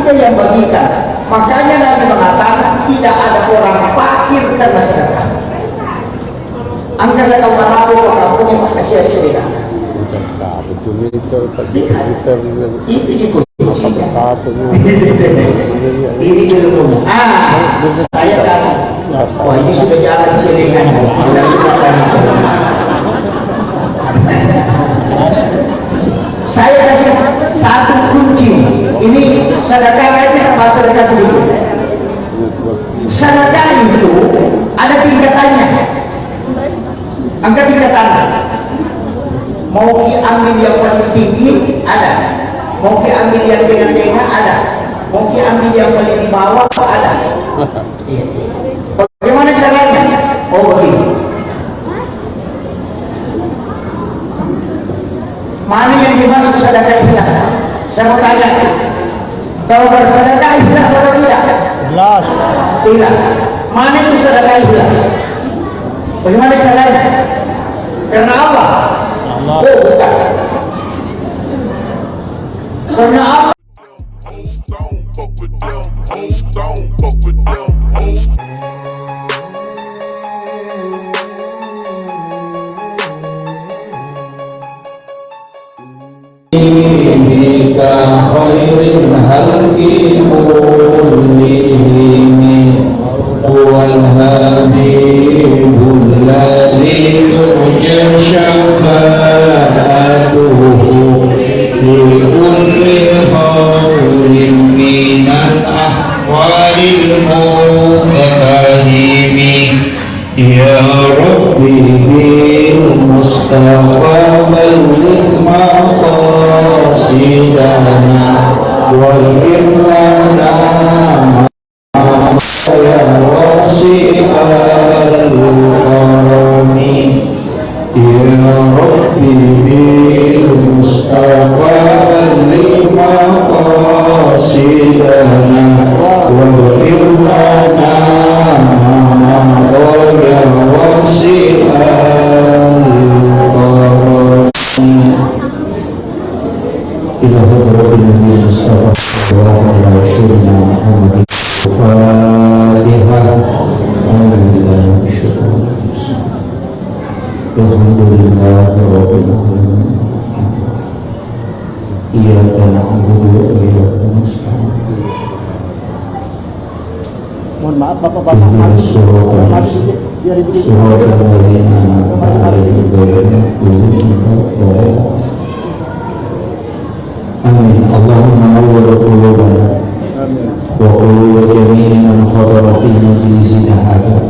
kita yang bagikan. Makanya Nabi mengatakan tidak ada orang fakir karena sedekah. Angkat kau malaku kau punya makasih sedekah. Itu juga. Ini dulu. Saya kasih. Wah, ini sudah jalan selingan. Saya kasih satu kunci. Ini sedekah aja apa sedekah sedikit. Sedekah itu ada tingkatannya. Angka tingkatan. Mau diambil yang paling tinggi ada. Mau diambil yang tengah-tengah ada. Mau diambil yang paling di bawah ada. Bagaimana caranya? Oh begini. Mana yang dimaksud sedekah ikhlas? Saya mau tanya. Kalau bersedekah ikhlas atau tidak? Ikhlas. Ikhlas. Mana itu sedekah ikhlas? Bagaimana caranya? Karena Allah. Oh bukan. Karena Allah. Bika khairin halki kullihim wal habibul ladzi turja syafa'atuhu li kulli khairin minal ahwalil muqaddimi ya rabbi bil mustafa balligh maqasidana wal imlana ya wasi'al karami ya rabbi bil mustafa balligh maqasidana wal imlana ya wasi'al إلى حضرة النبي المصطفى صلى الله عليه وسلم محمد الفاتحة أعوذ بالله من الشيطان الرجيم الحمد لله رب العالمين إياك نعبد وإياك نستعين Mohon maaf Bapak-bapak. Amin. Allahumma nawwir qulubana wa qulub jami'i man hadara fi majlisina hadha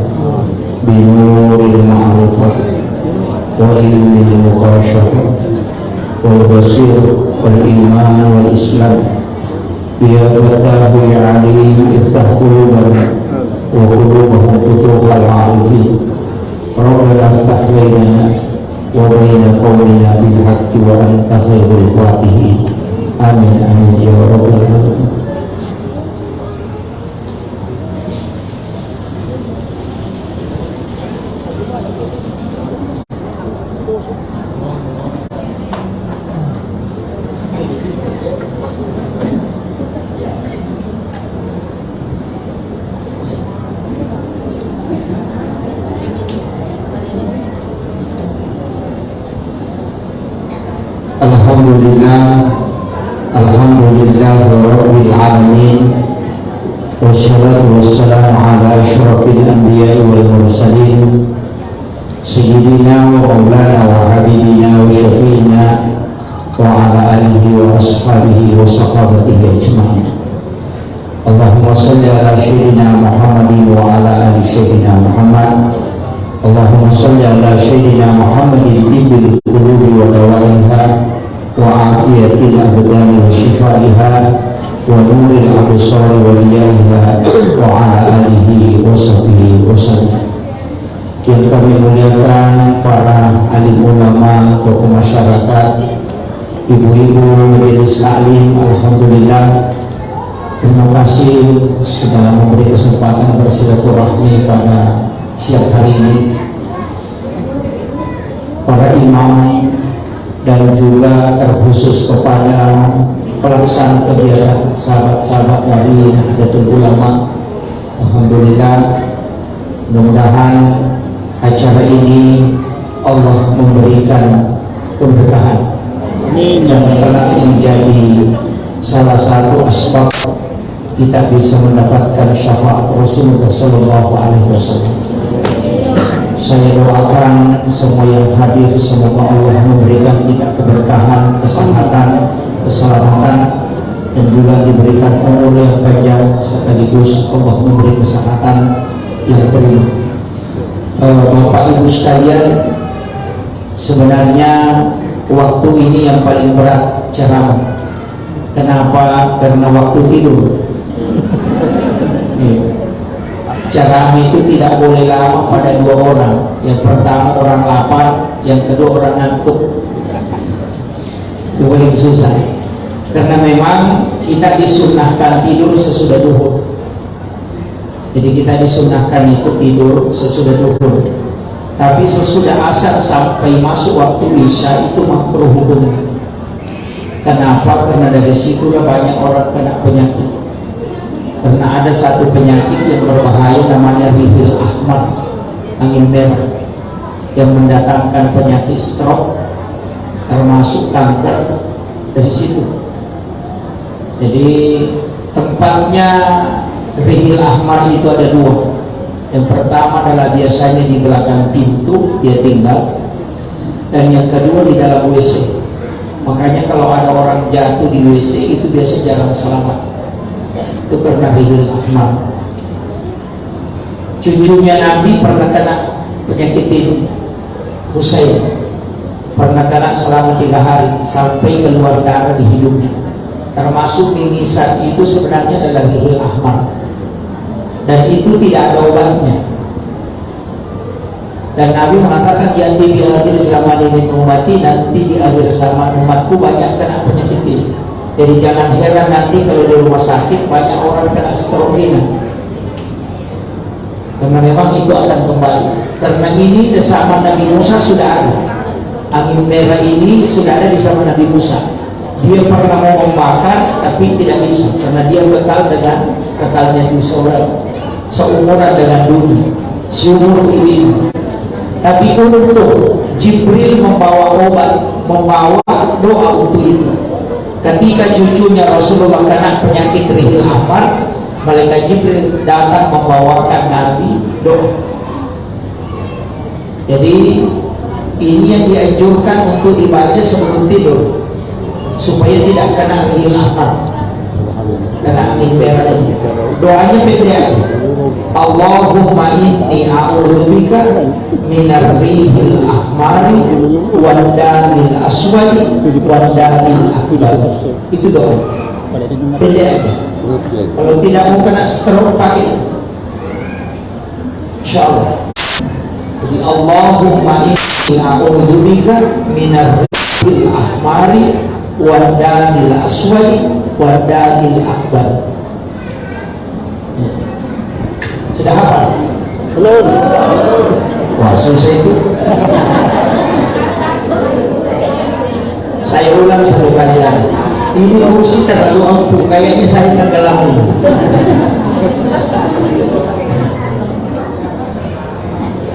bi nuril ma'rifah wa ilmil muqashafah wal basir wal iman wal islam ya fatahu ya alim iftah qulubana wa qulubahum futuhal arifin rabbana iftah bainana wa baina qawmina bil haqqi wa anta khairul fatihin. Amin amin ya rabbal alamin. Alhamdulillah rabbil alamin wassalatu wassalamu ala asyrafil anbiya'i wal mursalin sayyidina wa maulana wa habibina wa syafi'ina wa ala alihi wa ashabihi wa sahabatihi ajma'in. Allahumma salli ala sayyidina Muhammadin wa ala ali sayyidina Muhammad. Allahumma salli ala sayyidina Muhammadin ibil qulubi wa dawaiha وعافية الأبدان وشفائها ونور الأبصار وليائها وعلى آله وصحبه وسلم. Yang kami muliakan para alim ulama, tokoh masyarakat, ibu-ibu majelis taklim, alhamdulillah, terima kasih sudah memberi kesempatan bersilaturahmi pada siang hari ini. Para imam dan juga terkhusus kepada pelaksana kegiatan sahabat-sahabat dari Nahdlatul Ulama. Alhamdulillah, mudah-mudahan acara ini Allah memberikan keberkahan dan kelak menjadi salah satu asbab kita bisa mendapatkan syafaat Rasulullah Sallallahu Alaihi Wasallam. Saya doakan semua yang hadir, semoga Allah memberikan kita keberkahan, kesehatan, keselamatan, dan juga diberikan umur yang panjang, sekaligus Allah memberi kesehatan yang terima. Bapak Ibu sekalian, sebenarnya waktu ini yang paling berat ceramah. Kenapa? Karena waktu tidur. Ceramah itu tidak boleh lama pada dua orang. Yang pertama orang lapar, yang kedua orang ngantuk. Itu paling susah. Karena memang kita disunahkan tidur sesudah duhur. Jadi kita disunahkan itu tidur sesudah duhur. Tapi sesudah asar sampai masuk waktu isya itu makruh hukum. Kenapa? Karena dari situ banyak orang kena penyakit. Karena ada satu penyakit yang berbahaya namanya rihil ahmar, angin merah, yang mendatangkan penyakit stroke, termasuk kanker dari situ. Jadi tempatnya rihil ahmar itu ada dua. Yang pertama adalah biasanya di belakang pintu dia tinggal, dan yang kedua di dalam WC. Makanya kalau ada orang jatuh di WC itu biasa jarang selamat. Itu karena rihil ahmar. Cucunya Nabi pernah kena penyakit ini, Husain pernah kena selama 3 hari sampai keluar darah di hidungnya. Termasuk mimisan itu sebenarnya adalah rihil ahmar, dan itu tidak ada obatnya. Dan Nabi mengatakan di akhir zaman ini umati, nanti di akhir zaman umatku banyak kena penyakit ini. Jadi jangan heran nanti kalau di rumah sakit banyak orang kena stroke ini. Karena memang itu akan kembali. Karena ini di zaman Nabi Musa sudah ada. Angin merah ini sudah ada di zaman Nabi Musa. Dia pernah mau membakar tapi tidak bisa, karena dia kekal dengan kekalnya di seumuran dengan dunia, seumur ini. Tapi untuk Jibril membawa obat, membawa doa untuk itu. Ketika cucunya Rasulullah kena penyakit rihil ahmar, malaikat Jibril datang membawakan Nabi doa. Jadi ini yang dianjurkan untuk dibaca sebelum tidur, supaya tidak kena rihil ahmar, kena angin merah ini. Doanya pendek. Allahumma inni a'udzubika minar rihil ahmari wad damil aswadi wad damil akbar. Itu doa pendek. Kalau tidak mau kena stroke pakai, insyaallah. Jadi Allahumma inni a'udzubika minar rihil ahmari wad damil aswadi wad damil akbar. Sudah hafal? Belum. Wah, susah itu. Saya ulang satu kali lagi. Ini kursi terlalu ampuh, kayaknya saya tenggelam.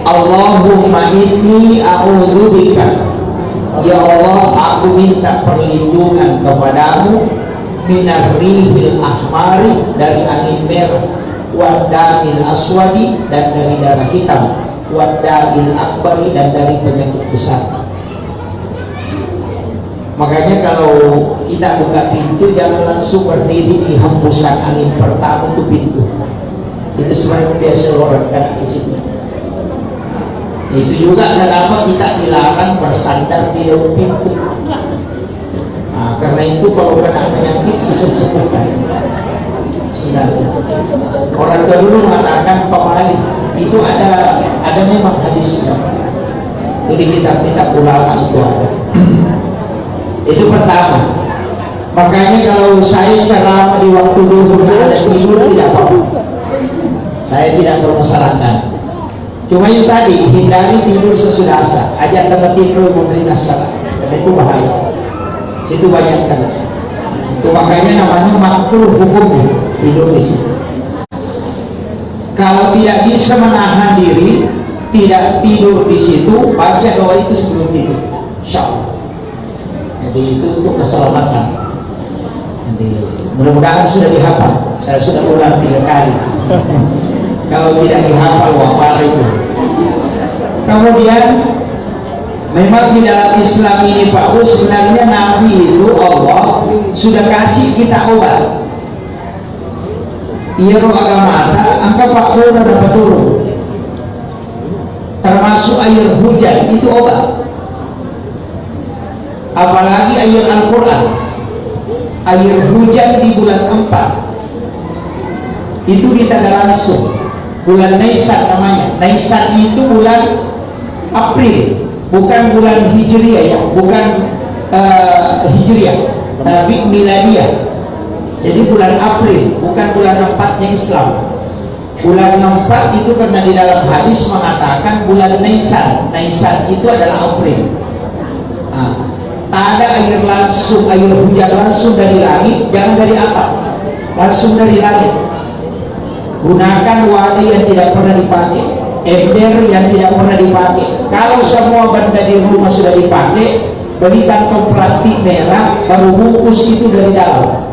Allahumma inni a'udzubika, ya Allah, aku minta perlindungan kepadamu minar rihil ahmari, dari angin merah, wadamil aswadi, dan dari darah hitam, wadamil akbari, dan dari penyakit besar. Makanya kalau kita buka pintu jangan langsung berdiri di hembusan angin pertama itu pintu. Itu sebenarnya biasa orang kena di situ. Itu juga kenapa kita dilarang bersandar di dalam pintu. Nah, karena itu kalau kena penyakit susah sembuhkan. Orang tua dulu mengatakan pemali itu ada memang hadisnya. Jadi kitab-kitab ulama itu ada. Itu pertama. Makanya kalau saya ceramah di waktu duhur ada tidur tidak apa-apa, saya tidak permasalahkan. Cuma yang tadi, hindari tidur sesudah asar. Ajak tempat tidur memberi nasihat, karena itu bahaya. Situ banyak kan. Itu makanya namanya makruh hukumnya tidur di situ. Kalau tidak bisa menahan diri, tidak tidur di situ, baca doa itu sebelum tidur, insyaallah. Jadi itu untuk keselamatan. Jadi mudah-mudahan sudah dihafal. Saya sudah ulang 3 kali. Kalau tidak dihafal, wafat itu. Kemudian memang di dalam Islam ini Pak Bos, sebenarnya Nabi itu Allah sudah kasih kita obat. Iya roh agama angka Pak Bos dapat turun. Termasuk air hujan itu obat. Apalagi ayat Al-Quran. Air hujan di bulan 4 itu ditanda langsung. Bulan Nisan namanya. Nisan itu bulan April, bukan bulan Hijriah ya, bukan Hijriah, tapi Miladiyah. Jadi bulan April, bukan bulan 4-nya Islam. Bulan 4 itu karena di dalam hadis mengatakan bulan Nisan. Nisan itu adalah April. Nah, ada air langsung, air hujan langsung dari langit, jangan dari atap, langsung dari langit. Gunakan wadah yang tidak pernah dipakai, ember yang tidak pernah dipakai. Kalau semua benda di rumah sudah dipakai, beli kantong plastik merah, baru bungkus itu dari dalam.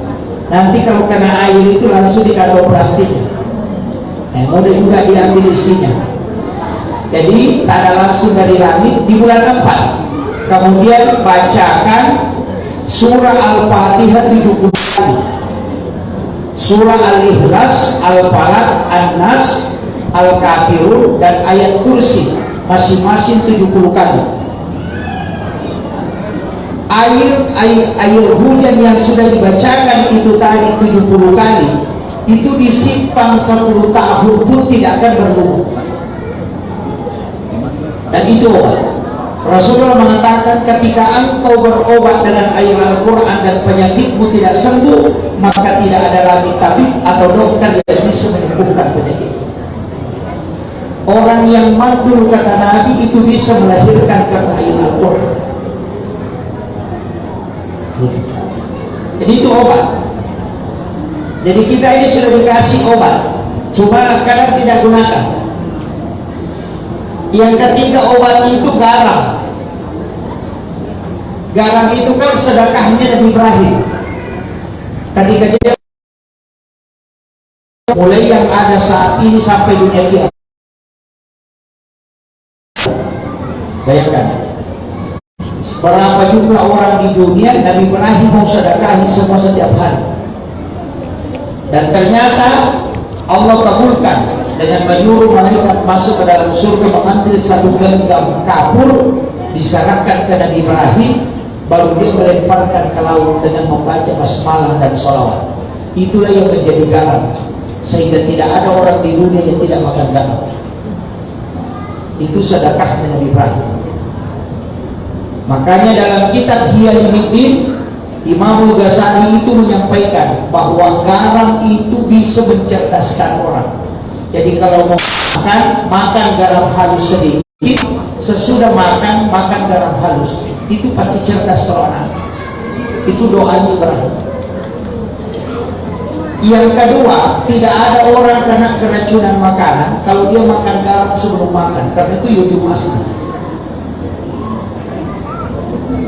Nanti kalau kena air itu langsung di kantong plastiknya. Nah, mudah juga diambil isinya. Jadi tak ada langsung dari langit di bulan 4. Kemudian bacakan surah Al-Fatihah 70 kali, surah Al-Ikhlas, Al-Falaq, An-Nas, Al-Kafirun, dan ayat kursi masing-masing 70 kali. Air hujan yang sudah dibacakan itu tadi 70 kali itu disimpan 10 tahun pun tidak akan bertumbuh. Dan itu obat. Rasulullah mengatakan ketika engkau berobat dengan air Al-Quran dan penyakitmu tidak sembuh, maka tidak ada lagi tabib atau dokter yang bisa menyembuhkan penyakit. Orang yang mandul kata Nabi itu bisa melahirkan karena air Al-Quran. Jadi itu obat. Jadi kita ini sudah dikasih obat, cuma kadang tidak gunakan. Yang ketiga, obat itu garam. Garam itu kan sedekahnya Nabi Ibrahim. Ketika dia mulai yang ada saat ini sampai dunia kiamat. Bayangkan berapa jumlah orang di dunia Nabi Ibrahim mau sedekahi semua setiap hari. Dan ternyata Allah kabulkan dengan menyuruh malaikat masuk ke dalam surga, mengambil satu genggam kapur, diserahkan ke Nabi Ibrahim, baru dia melemparkan ke laut dengan membaca basmalah dan sholawat. Itulah yang menjadi garam, sehingga tidak ada orang di dunia yang tidak makan garam. Itu sedekahnya Nabi Ibrahim. Makanya dalam kitab Ihya Ulumuddin, Imam Ghazali itu menyampaikan bahwa garam itu bisa mencerdaskan orang. Jadi kalau mau makan garam halus sedikit, sesudah makan garam halus, itu pasti cerdas seorang. Itu doanya Ibrahim. Yang kedua, tidak ada orang kena keracunan makanan kalau dia makan garam sebelum makan, karena itu yodium asli.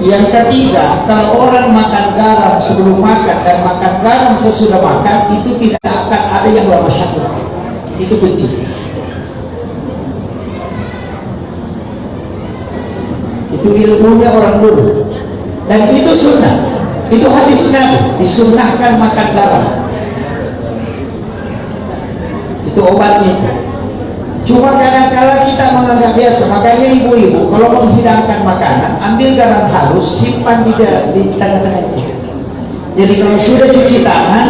Yang ketiga, kalau orang makan garam sebelum makan dan makan garam sesudah makan, itu tidak akan ada yang bermasyarakat. Itu kunci. Itu ilmunya orang dulu. Dan itu sunnah. Itu hadis Nabi, disunnahkan makan garam. Itu obatnya. Cuma kadang-kadang kita menganggap biasa. Makanya ibu-ibu kalau menghidangkan makanan, ambil garam halus, simpan di tengah-tengah itu. Jadi kalau sudah cuci tangan,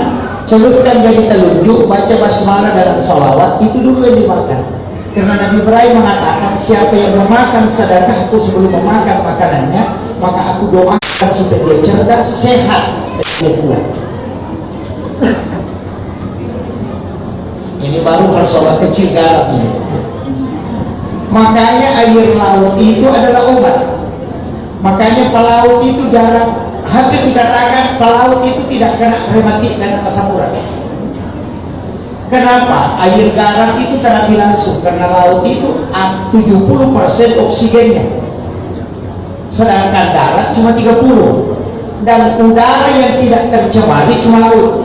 celupkan jadi telunjuk, baca basmalah dan salawat, itu dulu yang dimakan. Karena Nabi Ibrahim mengatakan, siapa yang memakan sedekahku sebelum memakan makanannya, maka aku doakan supaya dia cerdas, sehat, dan dia kuat. Ini baru persoalan kecil garam ini. Makanya air laut itu adalah obat. Makanya pelaut itu jarang hampir dikatakan pelaut itu tidak kena rematik dan asam urat. Kenapa? Air garam itu terapi langsung karena laut itu 70% oksigennya, sedangkan darat cuma 30, dan udara yang tidak tercemari cuma laut.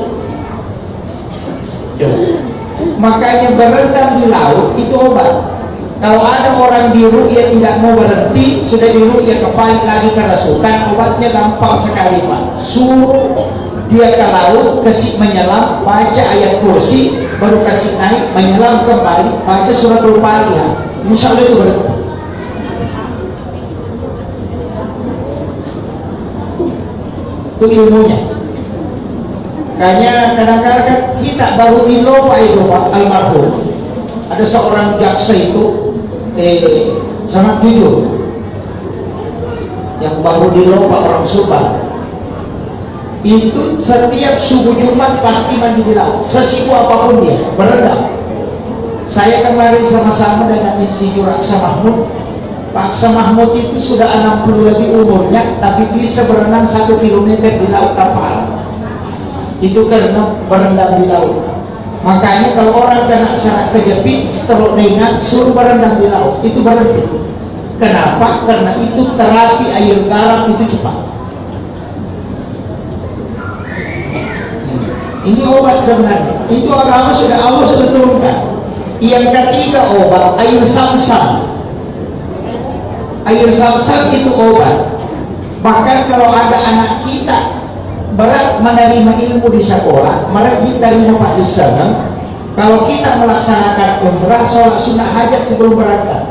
Makanya berendam di laut itu obat. Kalau ada orang di ru'ya tidak mau berhenti, sudah di ru'ya kepait lagi kerasukan, obatnya gampang sekali Pak. Suruh dia ke laut, kasih menyelam, baca ayat kursi, baru kasih naik, menyelam kembali, baca surat Al-Fatihah, insya Allah itu berhenti. Itu ilmunya. Kayaknya kadang-kadang kita baru dilupa itu Pak, almarhum. Ada seorang jaksa itu sangat jujur, yang baru dilupa orang Subang. Itu setiap subuh Jumat pasti mandi di laut, sesiku apapun dia berendam. Saya kemarin sama-sama dengan Insinyur Aksa Mahmud. Pak Aksa Mahmud itu sudah 60 lebih umurnya, tapi bisa berenang 1 kilometer di laut tanpa alat. Itu karena berendam di laut. Makanya kalau orang kena serat kejepit, setelah ringan, suruh berendam di laut, itu berhenti. Kenapa? Karena itu terapi air garam itu cepat. Ini obat sebenarnya. Itu agama sudah Allah sudah turunkan. Yang ketiga obat air Zam-Zam. Air Zam-Zam itu obat. Bahkan kalau ada anak kita berat menerima ilmu di sekolah, mereka diterima Pak di sana. Kalau kita melaksanakan umrah, sholat sunnah hajat sebelum berangkat,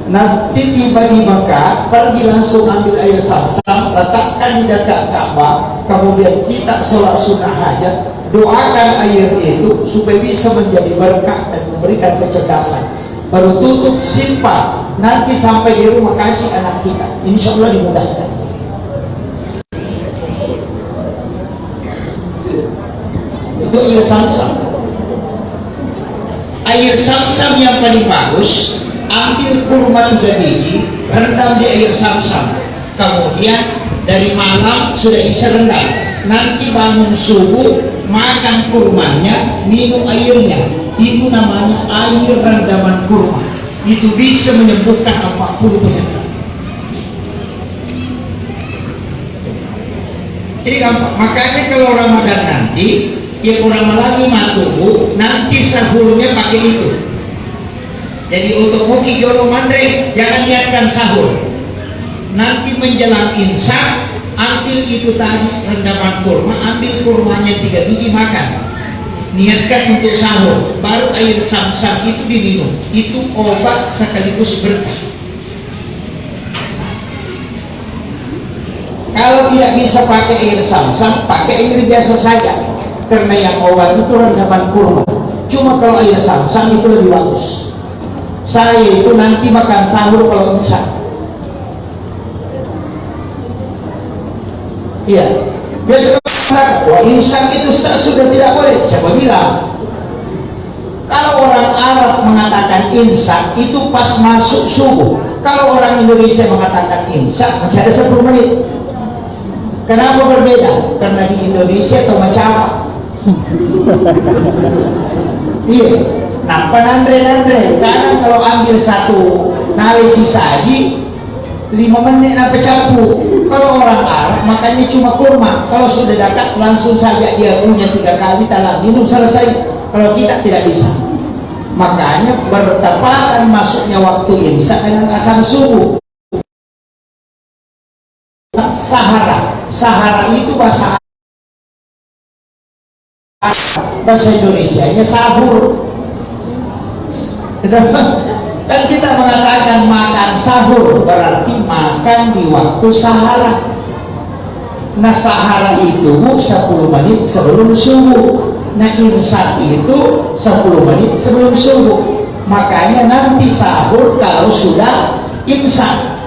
nanti tiba di Mekah, pergi langsung ambil air Zam-Zam, letakkan di dekat Ka'bah, kemudian kita sholat sunnah hajat, doakan air itu supaya bisa menjadi berkah dan memberikan kecerdasan. Baru tutup, simpan, nanti sampai di rumah kasih anak kita, insya Allah dimudahkan. Itu air Zam-Zam. Air Zam-Zam yang paling bagus, ambil kurma 3 biji, rendam di air Zam-Zam, kemudian dari malam sudah bisa rendam, nanti bangun subuh makan kurmanya, minum airnya, itu namanya air rendaman kurma. Itu bisa menyembuhkan 40 penyakit. Ini gampang. Makanya kalau Ramadan nanti ya kurang lagi matubu, nanti sahurnya pakai itu. Jadi untuk muki jolo mandre jangan niatkan sahur, nanti menjelang imsak ambil itu tadi rendaman kurma, ambil kurmanya 3 biji makan, niatkan untuk sahur, baru air Zam-Zam itu diminum. Itu obat sekaligus berkah. Kalau tidak bisa pakai air Zam-Zam, pakai air biasa saja, karena yang obat itu rendaman kurma. Cuma kalau air Zam-Zam itu lebih bagus. Saya itu nanti makan sahur kalau bisa. Iya, biasa mengatakan, wah imsak itu sudah tidak boleh. Siapa bilang? Kalau orang Arab mengatakan imsak itu pas masuk subuh. Kalau orang Indonesia mengatakan imsak masih ada 10 menit. Kenapa berbeda? Karena di Indonesia atau macam iya, nampak nandre. Kadang kalau ambil satu nari saji 5 menit sampai campur. Kalau orang Arab makannya cuma kurma, kalau sudah dekat langsung saja dia punya 3 kali talam minum selesai. Kalau kita tidak bisa. Makanya bertepatan masuknya waktu imsak dengan azan subuh. Sahara itu bahasa Arab, bahasa Indonesianya sahur. Dan kita mengatakan makan sahur berarti makan di waktu sahara. Nah sahara itu 10 menit sebelum subuh. Nah imsak itu 10 menit sebelum subuh. Makanya nanti sahur kalau sudah imsak.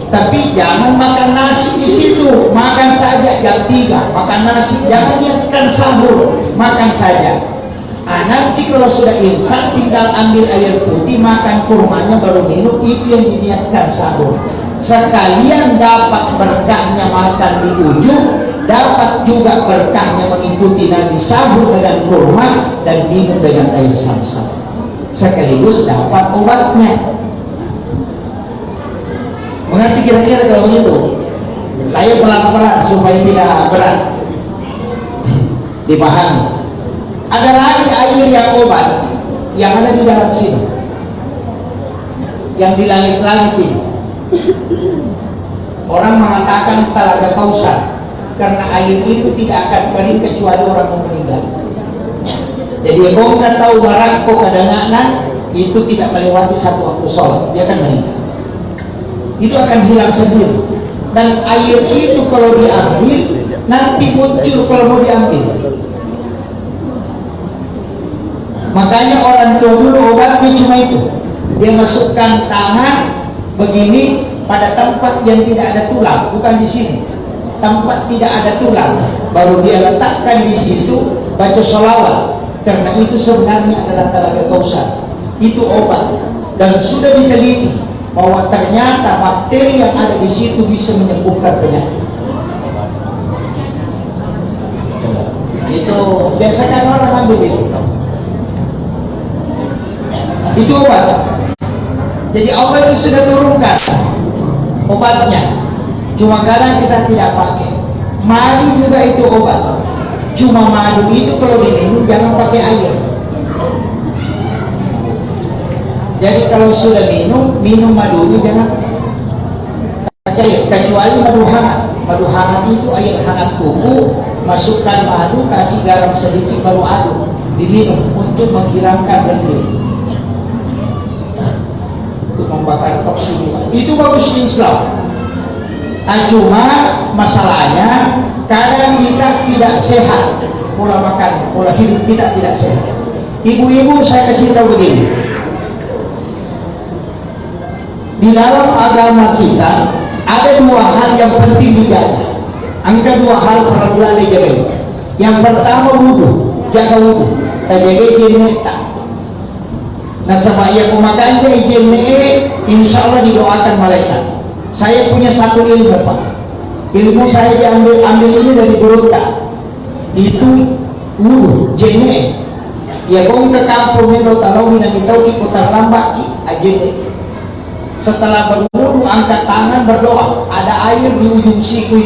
Tapi jangan makan nasi di situ, makan saja jam 3, makan nasi, jangan niatkan sahur, makan saja. Nanti kalau sudah imsak tinggal ambil air putih, makan kurmanya baru minum, itu yang diniatkan sahur. sekalian dapat berkahnya makan di ujung, dapat juga berkahnya mengikuti Nabi sahur dengan kurma dan minum dengan air Zam-Zam, sekaligus dapat obatnya. Mengerti kira-kira kalau begitu? Saya pelan-pelan supaya tidak berat dipahami. Ada lagi air yang obat yang ada di dalam sini, yang di langit-langit ini. Orang mengatakan Talaga Kausar karena air itu tidak akan kering kecuali orang mau meninggal. Jadi kalau nggak tahu Marako kadang-kadang itu tidak melewati satu waktu sholat, dia akan meninggal. Itu akan hilang sendiri. Dan air itu kalau diambil nanti muncul kalau mau diambil. Makanya orang tua dulu obatnya cuma itu, dia masukkan tangan begini pada tempat yang tidak ada tulang, bukan di sini, tempat tidak ada tulang, baru dia letakkan di situ, baca sholawat, karena itu sebenarnya adalah Talaga Kausar. Itu obat, dan sudah diteliti bahwa ternyata bakteri yang ada di situ bisa menyembuhkan penyakit. Itu biasakan orang ambil itu obat. Jadi Allah itu sudah turunkan obatnya, cuma kadang kita tidak pakai. Madu juga itu obat, cuma madu itu kalau diminum jangan pakai air. Jadi kalau sudah minum madunya jangan pakai air, kecuali madu hangat. Madu hangat itu air hangat kuku, masukkan madu, kasih garam sedikit, baru aduk, diminum untuk menghilangkan lendir, untuk membakar toksik. Itu bagus di Islam. Nah, cuma masalahnya kadang kita tidak sehat, pola makan, pola hidup kita tidak sehat. Ibu-ibu, saya kasih tahu begini, di dalam agama kita ada dua hal yang penting dijaga. Angka dua hal perbulan dijaga. Yang pertama wudu, jaga wudu, dan jaga jenis. Nah, sama yang memakannya izin insya Allah didoakan malaikat. Saya punya satu ilmu, Pak. Ilmu saya ambil ini dari Gurunta. Itu wudu, jene. Ya, kau ke kampung itu tahu dan tahu di kota Lambak ajene. Setelah berwudu, angkat tangan berdoa. Ada air di ujung siku.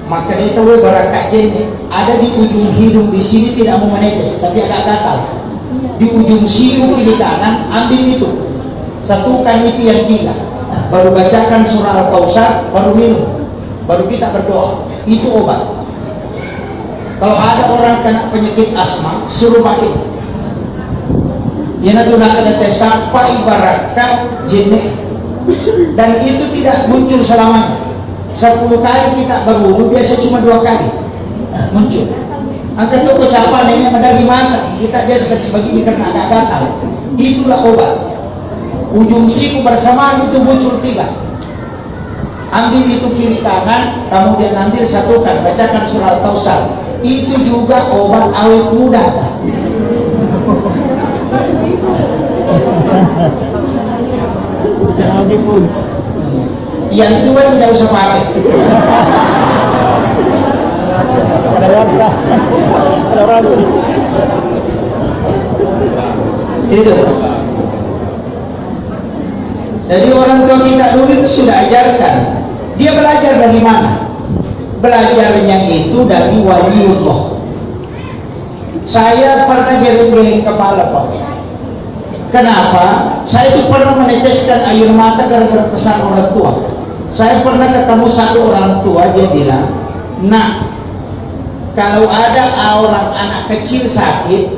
Maka itu berakat jene. Ada di ujung hidung di sini tidak mau menetes, tapi agak gatal. Di ujung siku kiri kanan, ambil itu, satukan itu yang 3, baru bacakan surah Al-Kausar, baru minum, baru kita berdoa. Itu obat. Kalau ada orang kena penyakit asma, suruh pakai. Dia nak tes apa ibaratkan jenis, dan itu tidak muncul selamanya. 10 kali kita berwudu, biasa cuma 2 kali muncul. Angkat itu kecapan ini dari mata, kita biasa kasih begini karena agak gatal. Itulah obat. Ujung siku bersamaan itu muncul 3. Ambil itu kiri kanan, kemudian ambil satukan, bacakan surah Al-Kausar. Itu juga obat awet muda. Yang tua tidak usah pakai. Ada rasa. Itu. Jadi orang tua kita dulu itu sudah ajarkan. Dia belajar dari mana? Belajarnya itu dari waliullah. Saya pernah geleng-geleng kepala, Pak. Kenapa? Saya itu pernah meneteskan air mata gara-gara pesan orang tua. Saya pernah ketemu satu orang tua, dia bilang, "Nak, kalau ada orang anak kecil sakit,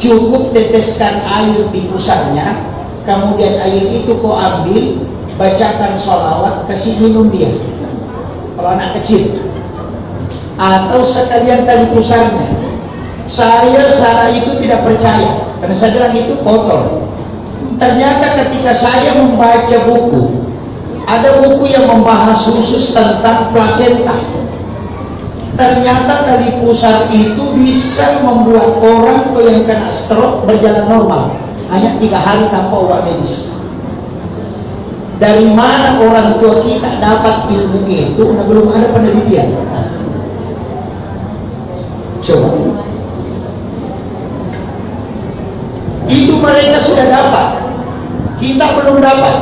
cukup teteskan air di pusarnya, kemudian air itu kau ambil, bacakan sholawat, kasih minum dia." Kalau anak kecil, atau sekalian tali pusarnya. Saya itu tidak percaya, karena saya bilang itu kotor. Ternyata ketika saya membaca buku, ada buku yang membahas khusus tentang plasenta. Ternyata tali pusar itu bisa membuat orang yang kena stroke berjalan normal hanya 3 hari tanpa obat medis. Dari mana orang tua kita dapat ilmu itu? Nah, belum ada penelitian. Coba. Itu mereka sudah dapat, kita belum dapat.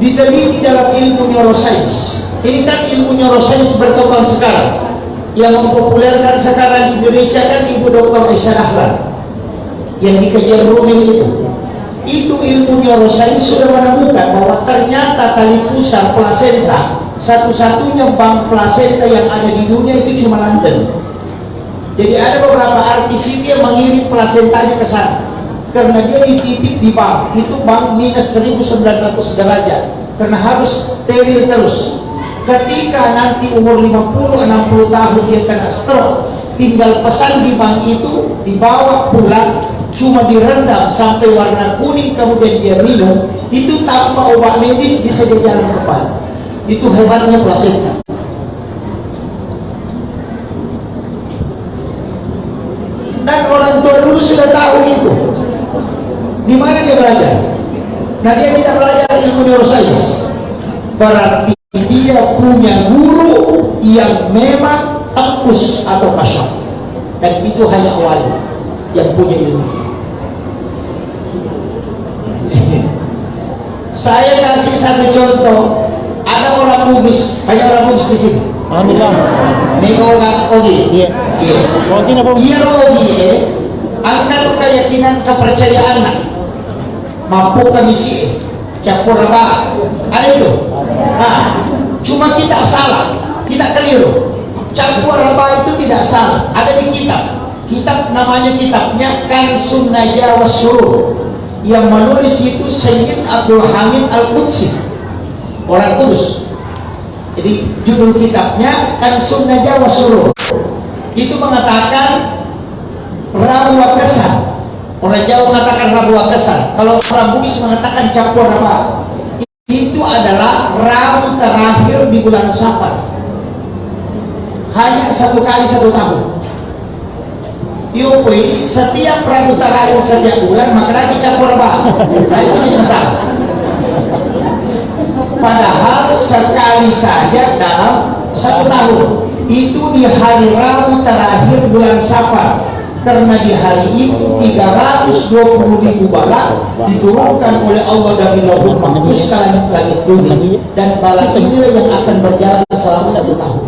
Diteliti dalam ilmu neuroscience. Ini kan ilmu neuroscience berkembang sekarang. Yang mempopulerkan sekarang di Indonesia kan Ibu Dr. Aisyah Dahlan yang di Kajian Rumil itu. Itu ilmu neuroscience sudah menemukan bahwa ternyata tali pusar plasenta, satu-satunya bank plasenta yang ada di dunia itu cuma London. Jadi ada beberapa artis yang mengirim plasentanya ke sana karena dia dititip di bank, itu bank minus 1900 derajat karena harus steril terus. Ketika nanti umur 50-60 tahun dia kena stroke, tinggal pesan di bank itu, dibawa pulang, cuma direndam sampai warna kuning, kemudian dia minum, itu tanpa obat medis bisa dia jalan kembali. Itu hebatnya plasenta. Dan orang tua dulu sudah tahu itu. Di mana dia belajar? Nah, dia tidak belajar ilmu neuroscience. Berarti dia punya guru yang memang tembus atau masyarakat, dan itu hanya wali yang punya ilmu. Saya kasih satu contoh. Ada orang Bugis, banyak orang Bugis di sini. Alhamdulillah. Mengolah Ogi. Iya. Iya. Ogi apa? Iya Ogi. Angkat keyakinan kepercayaan. Mampu kemisi. Campur apa? Ada itu. Nah, cuma kita salah, kita keliru. Campur apa itu tidak salah. Ada di kitab. Kitab namanya kitabnya Kansun Najwa Surur. Yang menulis itu Sayyid Abdul Hamid Al-Qudsi, orang Kudus. Jadi judul kitabnya Kansun Najwa Surur. Itu mengatakan Rabu Wakesan. Orang Jawa mengatakan Rabu Wakesan. Kalau orang Bugis mengatakan campur apa? Itu adalah Rabu terakhir di bulan Safar. Hanya satu kali 1 tahun. Yopoi, setiap Rabu terakhir setiap bulan maka lagi campur apa? Nah, itu tidak masalah. Padahal sekali saja dalam 1 tahun. Itu di hari Rabu terakhir bulan Safar. Karena di hari itu 320.000 bala diturunkan oleh Allah dari Lauhul Mahfuz ke langit-langit dunia, dan bala inilah yang akan berjalan selama 1 tahun.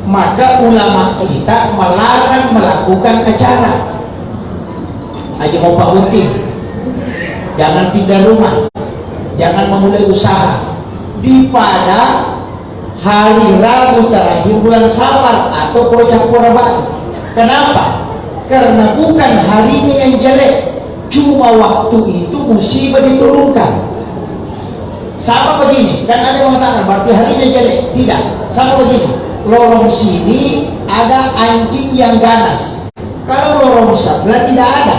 Maka ulama kita melarang melakukan acara. Aja mau Pak Uting, jangan pindah rumah, jangan memulai usaha di pada hari Rabu terakhir bulan Safar atau campur apa. Kenapa? Karena bukan harinya yang jelek, cuma waktu itu musibah diturunkan. Sama begini, kan ada yang mengatakan berarti harinya jelek. Tidak, sama begini. Lorong sini ada anjing yang ganas, kalau lorong sebelah tidak ada.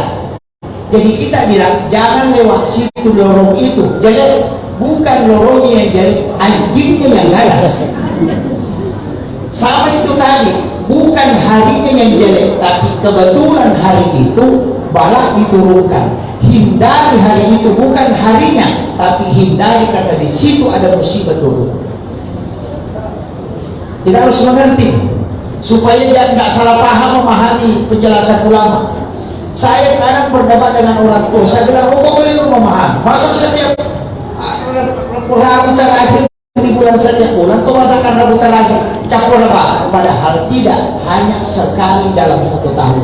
Jadi kita bilang jangan lewat situ, lorong itu jelek. Bukan lorongnya yang jelek, anjingnya yang ganas. Sama itu tadi, bukan harinya yang jelek, tapi kebetulan hari itu balak diturunkan. Hindari hari itu, bukan harinya, tapi hindari karena di situ ada musibah turun. Kita harus mengerti supaya tidak salah paham memahami penjelasan ulama. Saya kadang berdebat dengan orang tua, saya bilang, oh boleh memahami. Masa setiap Rabu terakhir di bulan setiap bulan kau mengatakan Rabu terakhir campur apa? Padahal tidak, hanya sekali dalam 1 tahun.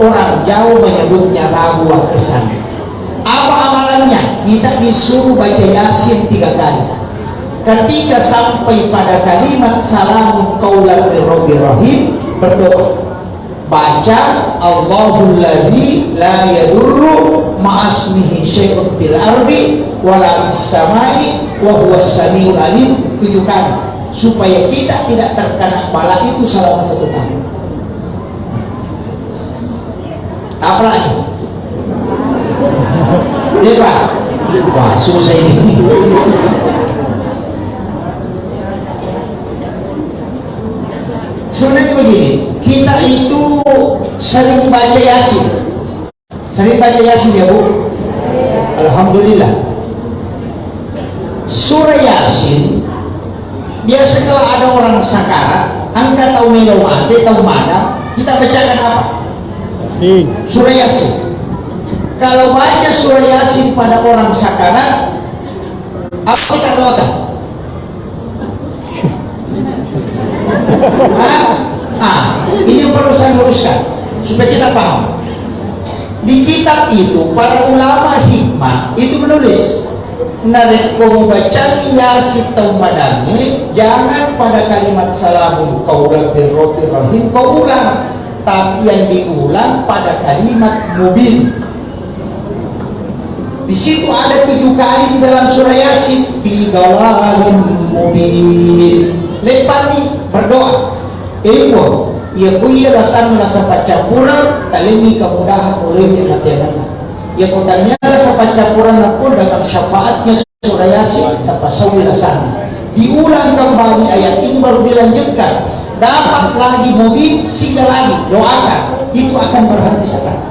Orang jauh menyebutnya Rabu Wakesan. Apa amalannya? Kita disuruh baca Yasin 3 kali. Ketika sampai pada kalimat salamun qaulan mir rabbir rahim, berdoa, baca Allahul ladzi la yadurru ma'asmihi syai'un fil ardi wala fis samai wa huwas samiul alim 7 kali, supaya kita tidak terkena bala itu selama 1 tahun. Apa lagi? Dia Pak, wah susah ini. Sebenarnya begini, kita itu sering baca Yasin. Sering baca Yasin ya Bu? Alhamdulillah. sakarat, angka tahu melawati, tahu mana, kita bacakan apa? Surah Yasin. Kalau baca surah Yasin pada orang sakarat, apa kita doakan? Ini yang perlu saya luruskan supaya kita paham. Di kitab itu para ulama hikmah itu menulis, narek kau baca Yasin atau madani, jangan pada kalimat salamun qaulan mir rabbir rahim kau ulang, tapi yang diulang pada kalimat mubin. Di situ ada 7 kali di dalam surah Yasin, bidalalun mubin. Lepas ni berdoa, ibu, ia punya rasa pacampuran, talimi kemudahan olehnya matianana. Ia kotanya rasa pacampuran pun dengan syafaatnya surah Yasin dapat sawi rasanya. Diulang kembali ayat ini baru dilanjutkan. Dapat lagi mubin, sehingga lagi doakan, itu akan berhenti sekarang.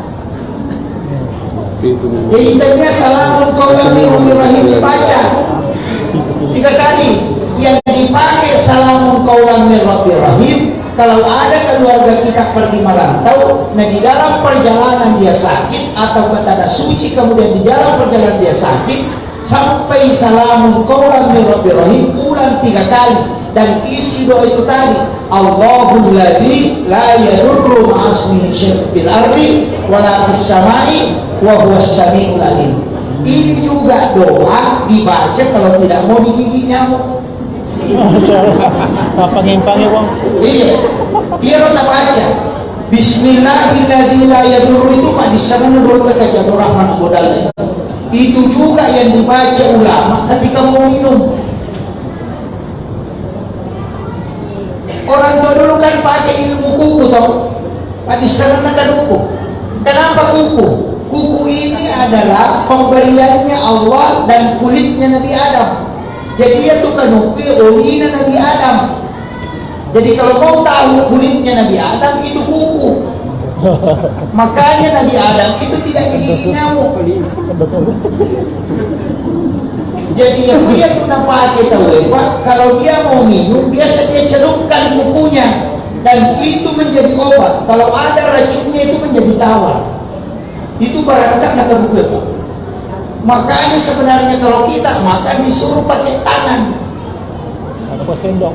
Jadi tadinya salamun qaulan mir rabbir rahim dibaca 3 kali. Yang dipakai salamun qaulan mir rabbir rahim kalau ada keluarga kita pergi merantau, nah di dalam perjalanan dia sakit atau kata suci, kemudian di dalam perjalanan dia sakit, sampai salamun qaulan mir rabbir rahim ulang 3 kali. Dan isi doa itu tadi, Allahul ladzi la yadurru ma'asmihi syai'un fil ardi wala fis samai wa huwas samiul alim. Ini juga doa dibaca kalau tidak mau digigit nyamuk. Pangin-pangin wong. Iya. Dia harus baca Bismillahirrahmanirrahim la yadurru itu Pak di sana menurut kata Rahman modalnya. Itu juga yang dibaca ulama ketika mau minum. Orang tua dulu kan pakai ilmu kuku tau, Pak di sana kan kuku. Kenapa kuku? Kuku ini adalah pemberiannya Allah dan kulitnya Nabi Adam. Jadi dia tuh kanuki olehnya Nabi Adam. Jadi kalau mau tahu kulitnya Nabi Adam itu kuku. Makanya Nabi Adam itu tidak digigit nyamuk. Jadi yang dia tuh pakai tahu Pak, kalau dia mau minum biasa dia celupkan kukunya dan itu menjadi obat. Kalau ada racunnya itu menjadi tawar. Itu barangkali nak buku Pak. Makanya sebenarnya kalau kita makan disuruh pakai tangan. Tanpa sendok.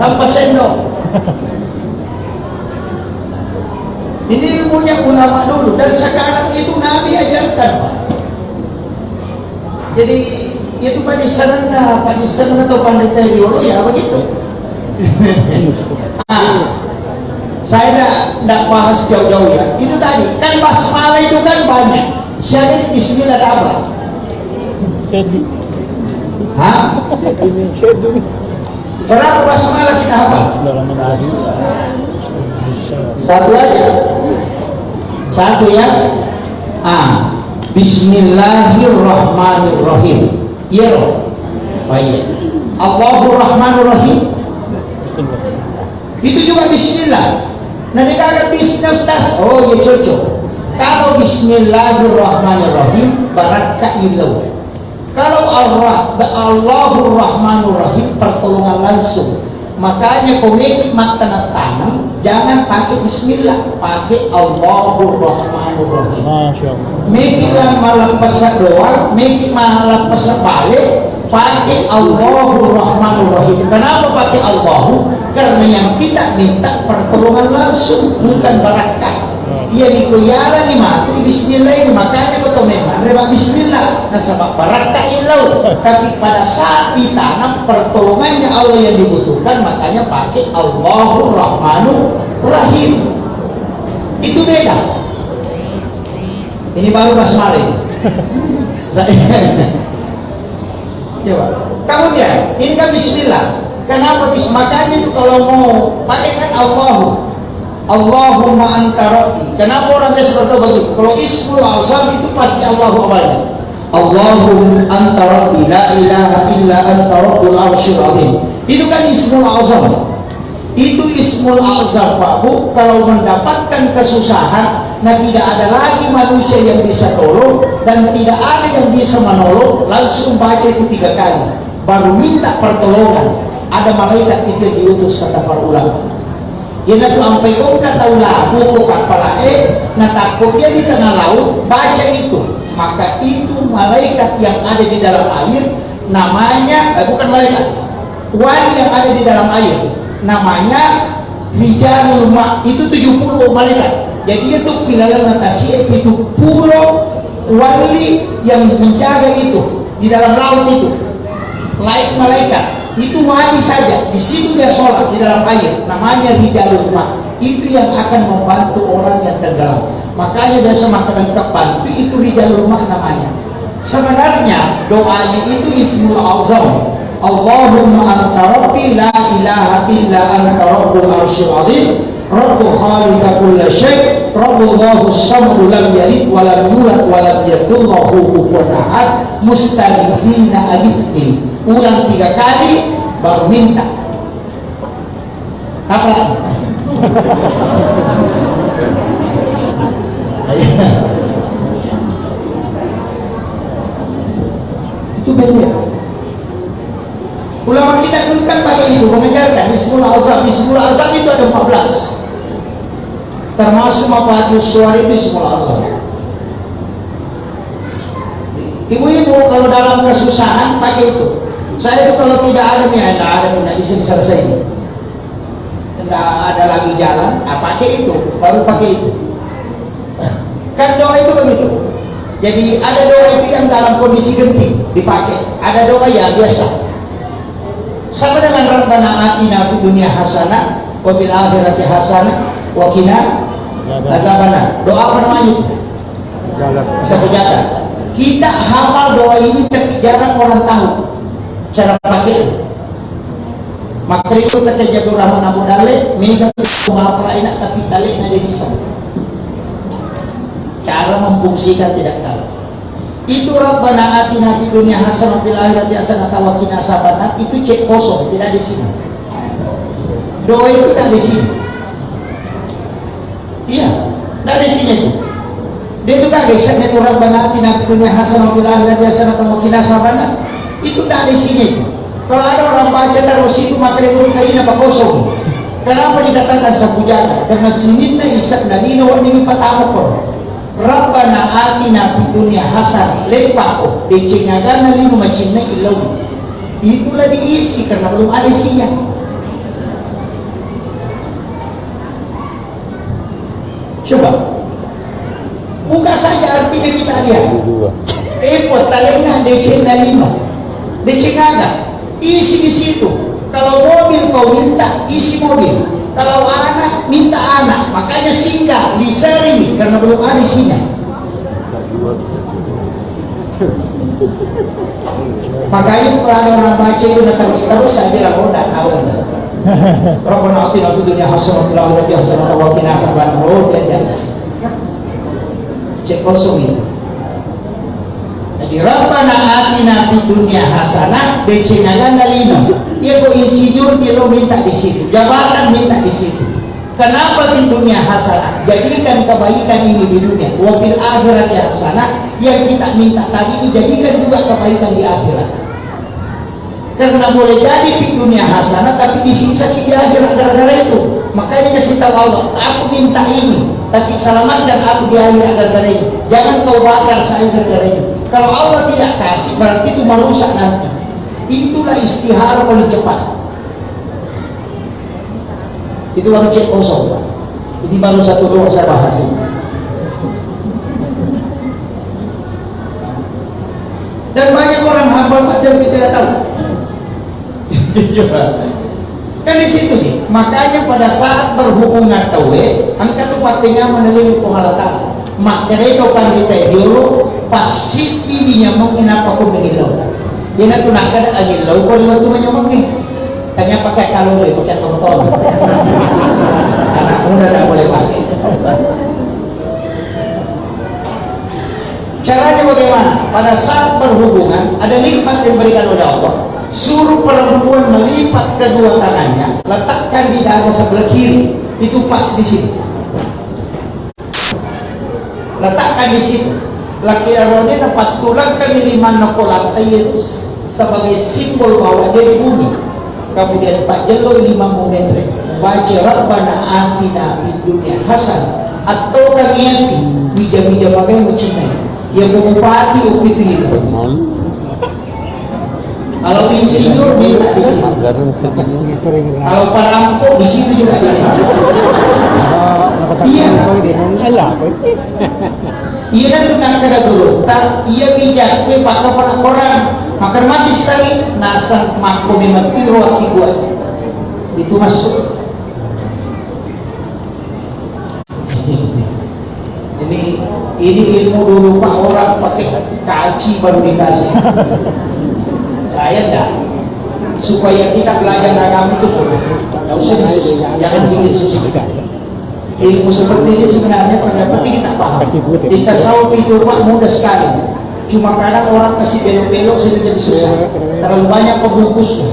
Tanpa sendok. Ini ilmunya ulama dulu dan sekarang itu Nabi ajarkan Pak. Jadi itu Pak di sana atau pandita biologi ya begitu. Saya tidak bahas jauh-jauh ya. Itu tadi kan basmalah itu kan banyak. Syahid bismillah apa? Sedih. Hah? Sedih. Berapa basmalah kita hafal? Satu aja. Satu ya. Bismillahirrahmanirrahim. Ya roh. Baik. Allahur Rahmanur Rahim. Itu juga bismillah. Nah dikatakan bismillah Ustaz. Oh ya cocok. Kalau bismillahirrahmanirrahim barakah ilau. Kalau Allahur Rahmanur Rahim pertolongan langsung. Makanya komik makanan tanam jangan pakai bismillah, pakai Allahur Rahmanur Rahim. Mikirlah malam pasal doa, mikir malam pasal balik, pakai Allahur Rahmanur Rahim. Kenapa pakai Allahu? Karena yang kita minta pertolongan langsung, bukan barakah. Ia dikuyara ni mati bismillah, makanya betul memang reba bismillah. Nah sebab barakah ilau. Tapi pada saat ditanam pertolongannya Allah yang dibutuhkan, makanya pakai Allahur Rahmanur Rahim. Itu beda. Ini baru basmalah. Coba. Kemudian ini kan bismillah. Kenapa bismillah? Makanya itu kalau mau pakai kan Allahu. Allahumma anta rabbi. Kenapa orang dia seperti begitu? Kalau ismul azam itu pasti Allahu awalnya. Allahumma anta rabbi la ilaha illa anta rabbul arsyil azim. Itu kan ismul azam. Itu ismul azam Pak Bu. Kalau mendapatkan kesusahan, nah tidak ada lagi manusia yang bisa tolong dan tidak ada yang bisa menolong, langsung baca itu 3 kali. Baru minta pertolongan. ada malaikat itu yang diutus, kata para ulama. Dia tu sampai kau tak tahu labu kau kapal nak takut dia di tengah laut, baca itu, maka itu malaikat yang ada di dalam air, namanya bukan malaikat, wali yang ada di dalam air, namanya Rijalul Ma. Itu 70 malaikat. Jadi itu pilalan atas 70 wali yang menjaga itu di dalam laut itu. Lain malaikat, itu wali saja. Di situ dia sholat di dalam air, namanya Rijalul Ma. Itu yang akan membantu orang yang tenggelam. Makanya dia semakin lengkap, itu Rijalul Ma namanya. Sebenarnya doanya itu Ismul Azam. Allahumma anta rabbi la ilaha illa anta rabbul arsyil azim. Rabbu khaliqa kulla syai', Rabbullahu samad lam yalid wa lam yulad wa lam yakul lahu kufuwan ahad. Mustaghizina agisni. Ulang 3 kali baru minta. Apa? Itu benar. Ulama kita dulu kan pakai itu, mengajarkan Ismul Azam. Ismul Azam itu ada 14, termasuk Mafathus Suwar itu Ismul Azam. Ibu-ibu kalau dalam kesusahan pakai itu. Saya itu kalau tidak ada nih, tidak bisa selesai. Tidak ada lagi jalan, pakai itu, baru pakai itu. Kan doa itu begitu. Jadi ada doa itu yang dalam kondisi genting dipakai, ada doa yang biasa. Sama dengan Rabbana atina fid dunya hasanah wa fil akhirati hasanah wa qina adzabannar. Doa apa namanya? Sejagat. Kita hafal doa ini tapi jarang orang tahu cara pakai. Maka itu kata Jabir Rahman Abu Dalil, "Mega menghafal enak tapi dalil ada bisa." Cara memfungsikan tidak tahu. Itu Rabbana atina fid dunya hasanah fil akhirati hasanah wa qina adzabannar, itu cek kosong, tidak di sini. Doa itu tidak di sini. Iya, tidak di sini itu. Dia itu kaget, itu Rabbana atina fid dunya hasanah fil akhirati hasanah wa qina adzabannar. Itu tidak di sini. Kalau ada orang baca terus itu, maka dia turun kain apa kosong. Kenapa dikatakan sabujana? Karena sininna isak nanina wa nini patamukor. Rabbana atina fid dunya hasanah lepako dicingagan linu macinna ilau. Itulah diisi karena belum ada isinya. Coba buka saja artinya, kita lihat. Talena dicinga linu, dicingagan isi di situ. Kalau mobil kau minta, isi mobil. Kalau anak minta anak, makanya singgah di seri karena belum ada isinya. Makanya kalau ada orang baca itu terus saya bilang, oh tidak tahu. Rabbana atina fid dunya hasanah wa fil akhirati hasanah wa qina adzabannar. Oh dia cek kosong itu. Jadi Rabbana atina fid dunya hasanah becengagan dalina. Dia kok insinyur dia lo minta di situ, jabatan minta di situ. Kenapa di dunia hasanah? Jadikan kebaikan ini di dunia. Wa fil akhirati hasanah, yang kita minta tadi dijadikan juga kebaikan di akhirat. Karena boleh jadi di dunia hasanah tapi disiksa di akhirat gara-gara itu. Makanya kasih tahu Allah, aku minta ini, tapi selamatkan aku di akhirat gara-gara ini. Jangan kau bakar saya gara-gara ini. Kalau Allah tidak kasih, berarti itu merusak nanti. Itulah istihara paling cepat. Itu baru cek kosong. Ini baru satu doa saya bahas ini. Dan banyak orang hafal tapi tidak tahu. Kan di situ nih. Makanya pada saat berhubungan tawe, angkat upatnya meneling pengalatan. Makanya itu kan kita dulu pasti dia mungkin apa pun begitu. Dia nak tunakkan lagi lau kau lima tu menyamuk ni. Tanya pakai kalori, pakai tonton. Anak muda tak boleh pakai. Caranya bagaimana? Pada saat berhubungan ada nikmat yang diberikan oleh Allah. Suruh perempuan melipat kedua tangannya, letakkan di dada sebelah kiri. Itu pas di situ. Letakkan di situ. Laki arone dapat tulang kami lima nokolat itu sebagai simbol bahwa dia di bumi. Kemudian Pak Jelo Imam Muhendri baca Rabbana atina fid dunya hasanah atau kalian bija-bija pakai mencintai yang bupati itu itu. Kalau insinyur minta di sini. Kalau perampok di situ juga ada. Iya. Iya kan tukang kada dulu. Tak iya bijak we pak kepala orang makan mati sekali nasa mako mati roh buat. Itu masuk. Ini ilmu dulu pak orang pakai kaji baru dikasih. Saya enggak, supaya kita belajar agama itu tidak usah disusah, jangan disusah. Ilmu seperti ini sebenarnya pada penting kita paham. Di tasawuf itu pak mudah sekali. Cuma kadang orang kasih belok-belok sehingga jadi susah. Terlalu banyak pembungkus.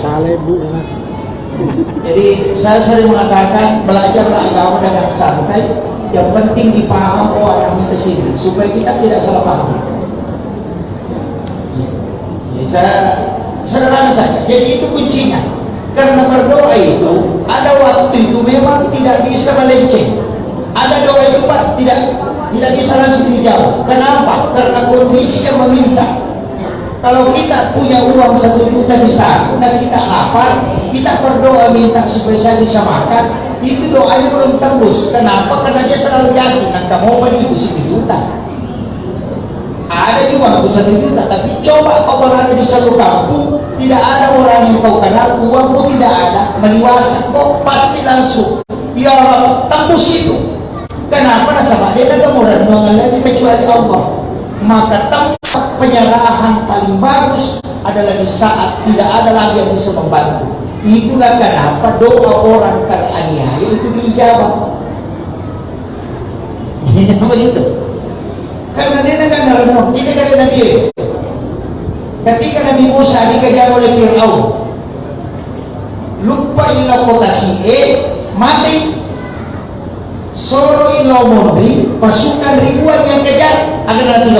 Jadi saya sering mengatakan belajarlah agama dengan santai. Yang penting dipaham arahnya ke sini supaya kita tidak salah paham. Saya sederhana saja. Jadi itu kuncinya. Karena berdoa itu ada waktu itu memang tidak bisa melenceng. Ada doa itu pak tidak bisa langsung dijawab. Kenapa? Karena kondisi yang meminta. Kalau kita punya uang 1 juta di saku dan kita lapar, kita berdoa minta supaya saya bisa makan, itu doanya belum tembus. Kenapa? Karena dia selalu yakin dan kamu itu 1 juta. Ada juga 1 juta, tapi coba kau berada di satu kampung, tidak ada orang yang kau kenal, uangmu tidak ada, meliwasa kau pasti langsung ya Allah tembus itu. Kenapa? Sama dia ada murah mengalami kecuali Allah. Maka tempat penyerahan paling bagus adalah di saat tidak ada lagi yang bisa membantu. Itulah kenapa doa orang teraniaya itu dijawab. Ini apa itu? Karena dia kan dalam ini karena dia. Ketika Nabi Musa dikejar oleh Fir'aun, lupa ilah kota mati. Soro ilo mondri, pasukan ribuan yang kejar akan nanti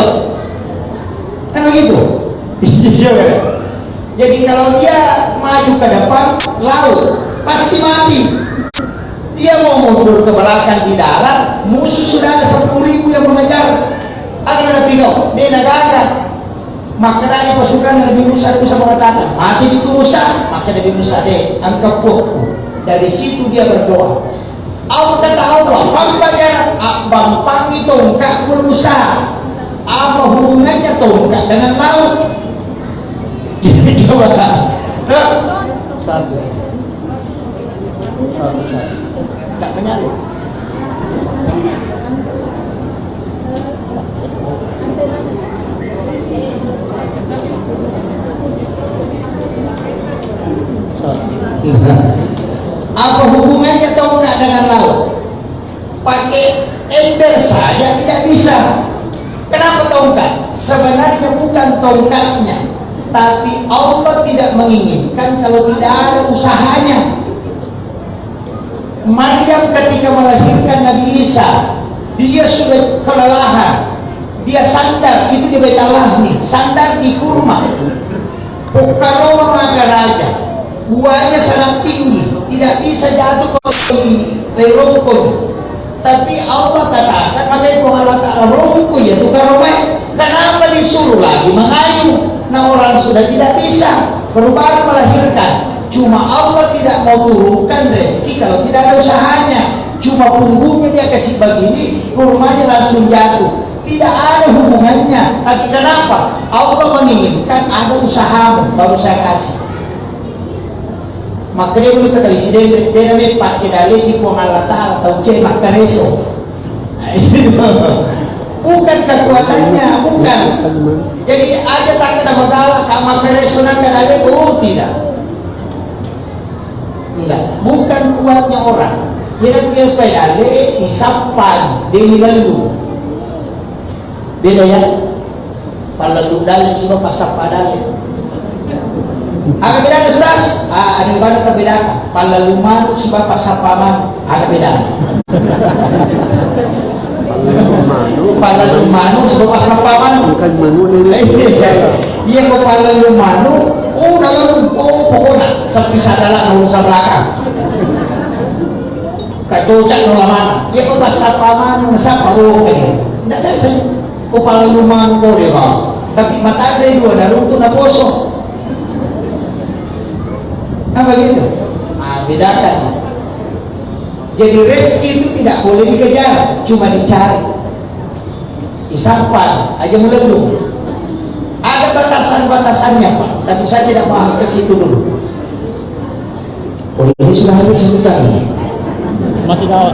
kan begitu. Jadi kalau dia maju ke depan laut pasti mati. Dia mau mundur ke belakang di darat, musuh sudah ada 10.000 yang mengejar akan nanti dia gagal. Maka dari pasukan Nabi Musa bisa mengatakan mati itu Musa, maka Nabi Musa deh angkat buku. Dari situ dia berdoa. Aku kata Allah, pampanya abang pangi tongkat berusaha. Apa hubungannya tongkat dengan laut? Jadi coba satu. Tak menyalur. Apa hubungannya tongkat dengan laut? Pakai ember saja tidak bisa. Kenapa tongkat? Sebenarnya bukan tongkatnya, tapi Allah tidak menginginkan kalau tidak ada usahanya. Maryam ketika melahirkan Nabi Isa, dia sudah kelelahan, dia sandar itu di Bait Lahmi, sandar di kurma. Bukanlah maka raja, buahnya sangat tinggi, tidak bisa jatuh ke lerongkon. Tapi Allah katakan makanya pengalatan rongko ya tukar rumah. Kenapa disuruh lagi mengayuh? Nah orang sudah tidak bisa baru melahirkan. Cuma Allah tidak mau turunkan rezeki kalau tidak ada usahanya. Cuma punggungnya dia kasih begini, kurmanya langsung jatuh. Tidak ada hubungannya. Tapi kenapa? Allah menginginkan ada usahamu baru saya kasih. Maka dia boleh kata isi dia namanya Pak Kedale di Allah Ta'ala atau cemak kareso. Bukan kekuatannya, bukan. Jadi ada tak kena modal sama kareso nak Kedale, oh tidak. Tidak, bukan kuatnya orang. Dia Kedale disapan, dia lalu. Beda ya. Palalu dalil semua pasap padale. Ada beda seras, ada mana perbedaan? Palalu manu sebab pasapaman, ada beda. Palalu manu sebab pasapaman, bukan manu ini. Iya kok palalu manu, dalam pokoknya Sampai sadalah urusan belakang. Kacocak nulaman. Ya kau pasal paman ngesap baru kayak. Tidak ada sih. Kepala rumah kau dia kau. Tapi mata ada dua dan untuk tak kosong. Apa gitu? Ah, bedakan. Jadi rezeki itu tidak boleh dikejar, cuma dicari. Disampan aja melendung. Ada batasan-batasannya Pak, tapi saya tidak bahas ke situ dulu. Oh ini sudah habis sebentar nih. Masih dapat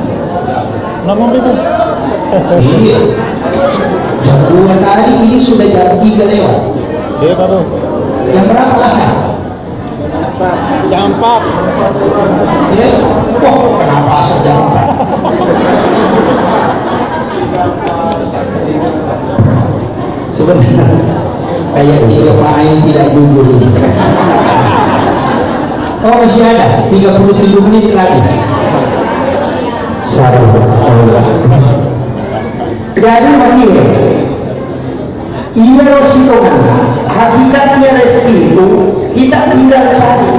6.000. Iya. Jam 2 tadi ini sudah jam 3 lewat. Dia baru. Yang berapa asal? Jam 4. Ya? Oh, kenapa asal jam 4? Sebenarnya kayak dia main tidak gugur. Oh masih ada 37 menit lagi. Sarung Allah. Jadi begini, ia rositongan hakikatnya rezeki itu kita tinggal cari,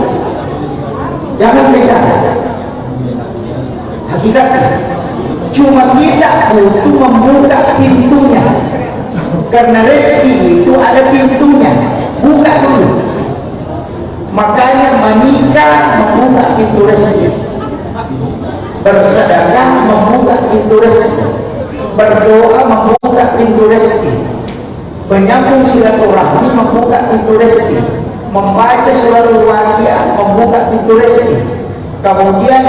jangan beda. Hakikatnya cuma kita butuh membuka pintunya, karena rezeki itu ada pintunya, buka dulu. Makanya menikah membuka pintu rezeki, bersedekah membuka pintu rezeki, berdoa membuka pintu rezeki, menyambung silaturahmi membuka pintu rezeki, membaca surat Al-Waqiah membuka pintu rezeki, kemudian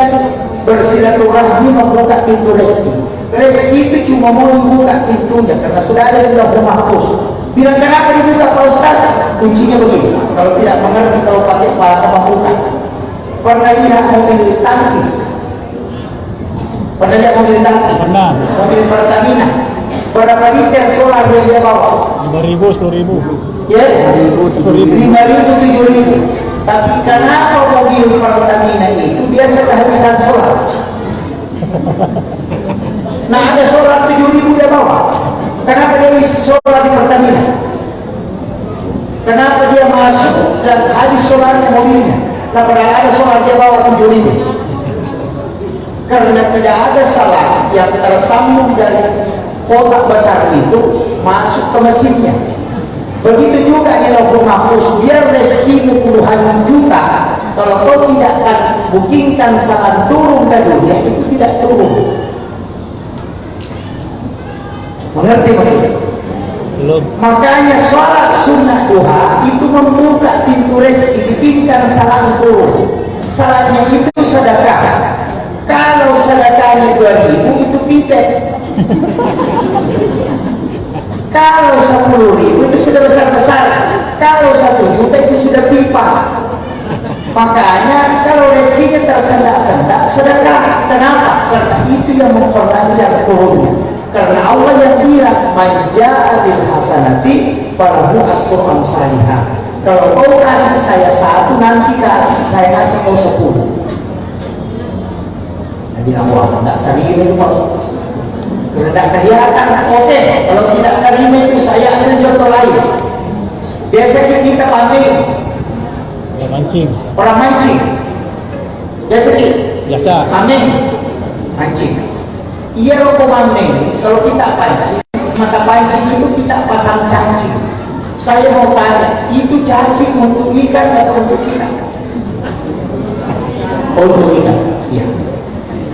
bersilaturahmi membuka pintu rezeki. Rezeki itu cuma mau membuka pintunya karena sudah ada di Lauhul Mahfuz. Bilang kenapa dibuka Pak Ustaz? Kuncinya begini, kalau tidak mengerti kalau pakai bahasa membuka. Pernah lihat mobil tangki? Pernah lihat mobil tangki? Pernah. Mobil Pertamina. Berapa liter solar dia bawa? 5.000, 10.000. Ya, 5.000, 5.000, 7.000. Tapi kenapa mobil Pertamina itu biasa kehabisan solar? Nah ada solar 7.000 dia bawa. Kenapa dia isi solar di Pertamina? Kenapa dia masuk dan habis solarnya mobilnya? Nah padahal ada solar dia bawa 7.000. Karena tidak ada salah yang tersambung dari kotak besar itu masuk ke mesinnya. Begitu juga di Lauhul Mahfuz, biar rezekimu puluhan juta, kalau kau tidak akan bookingkan salam turun ke dunia, itu tidak turun. Mengerti maksudnya? Belum. Makanya sholat sunnah duha itu membuka pintu rezeki, dibikinkan salam turun. Salatnya itu sedekah. Kalau sedekahnya 2.000 itu pitek. Kalau 10.000 itu sudah besar-besar. Kalau 1 juta itu sudah pipa. Makanya kalau rezekinya tersendak-sendak sedekah. Kenapa? Karena itu yang memperlancar turunnya. Karena Allah yang bilang man ja'a bil hasanati falahu asyru amsalihha. Kalau kau kasih saya 1, nanti saya kasih kau 10. Nabi Allah tidak terima itu maksud. Kalau tidak kelihatan oke. Kalau tidak terima itu saya ada contoh lain. Biasanya kita pancing. Ya mancing. Orang mancing. Biasanya. Biasa. Mancing. Iya rokok mancing. Kalau kita pancing, maka pancing itu kita pasang cacing. Saya mau tanya, itu cacing untuk ikan atau untuk kita? Untuk ikan. Iya.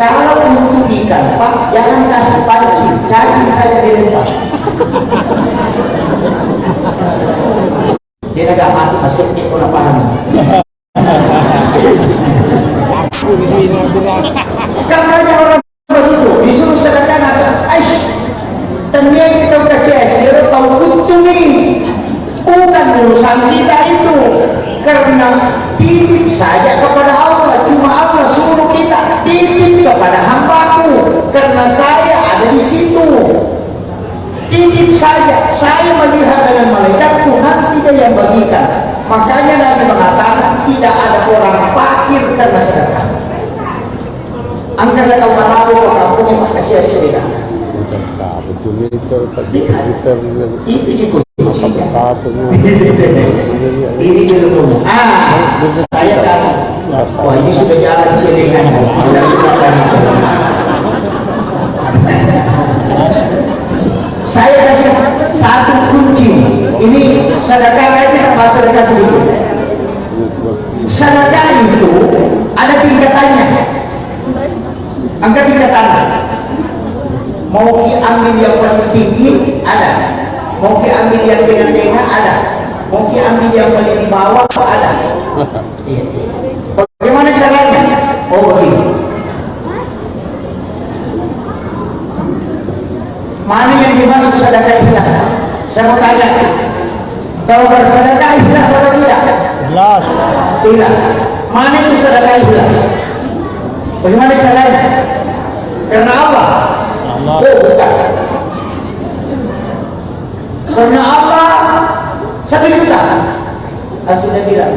Kalau untuk ikan, Pak, jangan kasih pancing, cacing saya dilempar. Dia agak mati, masih kurang paham. Karena orang begitu, disuruh sedekah nasa, aish, tanya kita kasih hasil, tahu itu nih, bukan urusan kita itu, karena titip saja kepada Allah, cuma Allah suruh kita titip kepada hambaku, karena saya ada di situ. Titip saja, saya melihat dengan malaikatku, nanti dia yang bagikan. Makanya Nabi mengatakan tidak ada orang fakir karena sedekah. Angkatlah kau malabu ke kampungnya maka sia-sia. Itu ikut. Ini dulu. Saya kasih. Wah, ini sudah jalan celengan. Sudah lupakan itu. Saya kasih satu kunci. Ini sedekah aja, apa sedekah sedikit. Sedekah itu ada tingkatannya. Angka tingkatannya. Mau diambil yang paling tinggi ada, mau diambil yang tengah-tengah ada, mau diambil yang paling di bawah ada. Bagaimana caranya? Oh begini. Mana yang dimaksud sedekah ikhlas? Saya mau tanya, kalau bersedekah ikhlas atau tidak? Ikhlas. Ikhlas. Mana itu sedekah ikhlas? Bagaimana caranya? Karena Allah. Allah. Oh, bukan. Karena Allah 1 juta. Sudah bilang,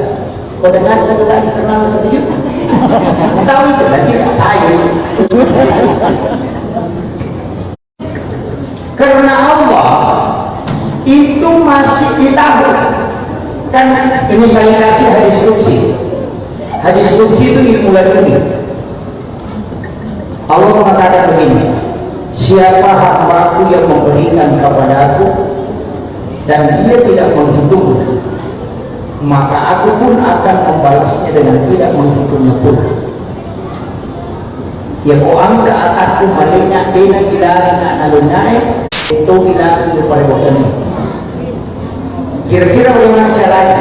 kau dengar satu lagi kenal 1 juta. Tahu itu kan tidak saya. Karena Allah itu masih ditahu. Kan ini saya kasih hadis qudsi. Hadis qudsi itu ilmu laduni. Allah mengatakan begini, siapa hambaku yang memberikan kepadaku dan dia tidak menghitung, maka aku pun akan membalasnya dengan tidak menghitungnya pun. Ya kau angka atakku malenya dena ilahi na alunai itu ilahi kepada wakilnya. Kira-kira bagaimana caranya?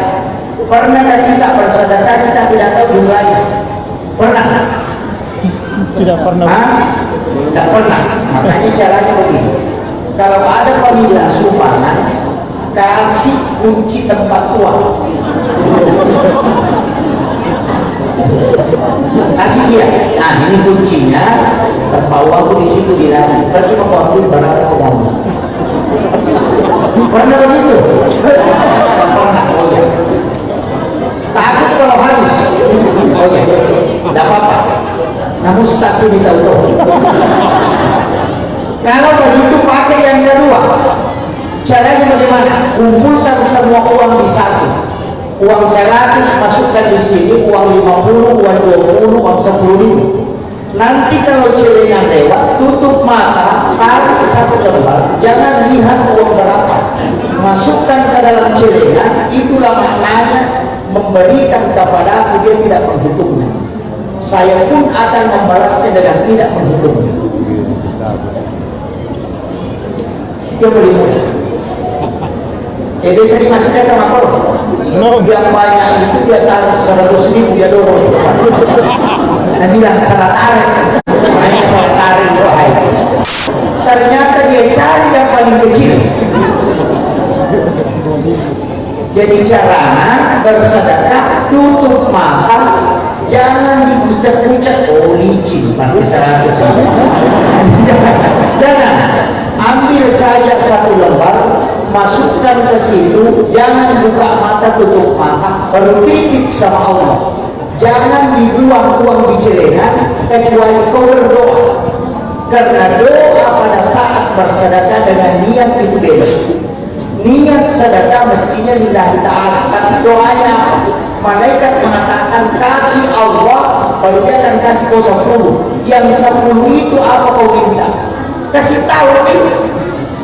Pernahkah kita bersedekah kita tidak tahu jumlahnya? Pernah? Tidak pernah. Tidak pernah. Makanya caranya begini. Kalau ada pemilihan sumbangan, kasih kunci tempat uang. Kasih dia. Nah ini kuncinya. Tempat uangku di situ dilari. Pergi membangun barang uang. Pernah begitu? Pernah. Oh ya. Takut kalau habis. Oh ya. Tidak apa-apa. Namun stasi ditahu. Kalau begitu pakai yang kedua. Caranya bagaimana? Kumpulkan semua uang di satu. Uang 100 masukkan di sini, uang 50, uang 20, uang 10.000. Nanti kalau celengan lewat, tutup mata, tarik satu lembar, jangan lihat uang berapa. Masukkan ke dalam celengan, itulah maknanya memberikan kepada aku, dia tidak menghitungnya. Saya pun akan membalasnya dengan tidak menghitungnya. Itu lebih mudah. Jadi saya dimasukkan sama korban. Yang banyak itu dia taruh 100.000, dia dorong. Dan bilang salah tarik. Makanya salah tarik wahai. Ternyata dia cari yang paling kecil. Jadi caranya bersedekah, tutup mata, jangan dipucat-pucat. Oh licin, pakai 100. Jangan. Ambil saja satu lembar, masukkan ke situ, jangan buka mata, tutup mata, berpikir sama Allah. Jangan dibuang uang di celengan kecuali kau berdoa. Karena doa pada saat bersedekah dengan niat itu beda. Niat sedekah mestinya lillahi ta'ala, tapi doanya apa? Malaikat mengatakan kasih Allah, baru dia akan kasih kau 10. Yang 10 itu apa kau minta? Kasih tahu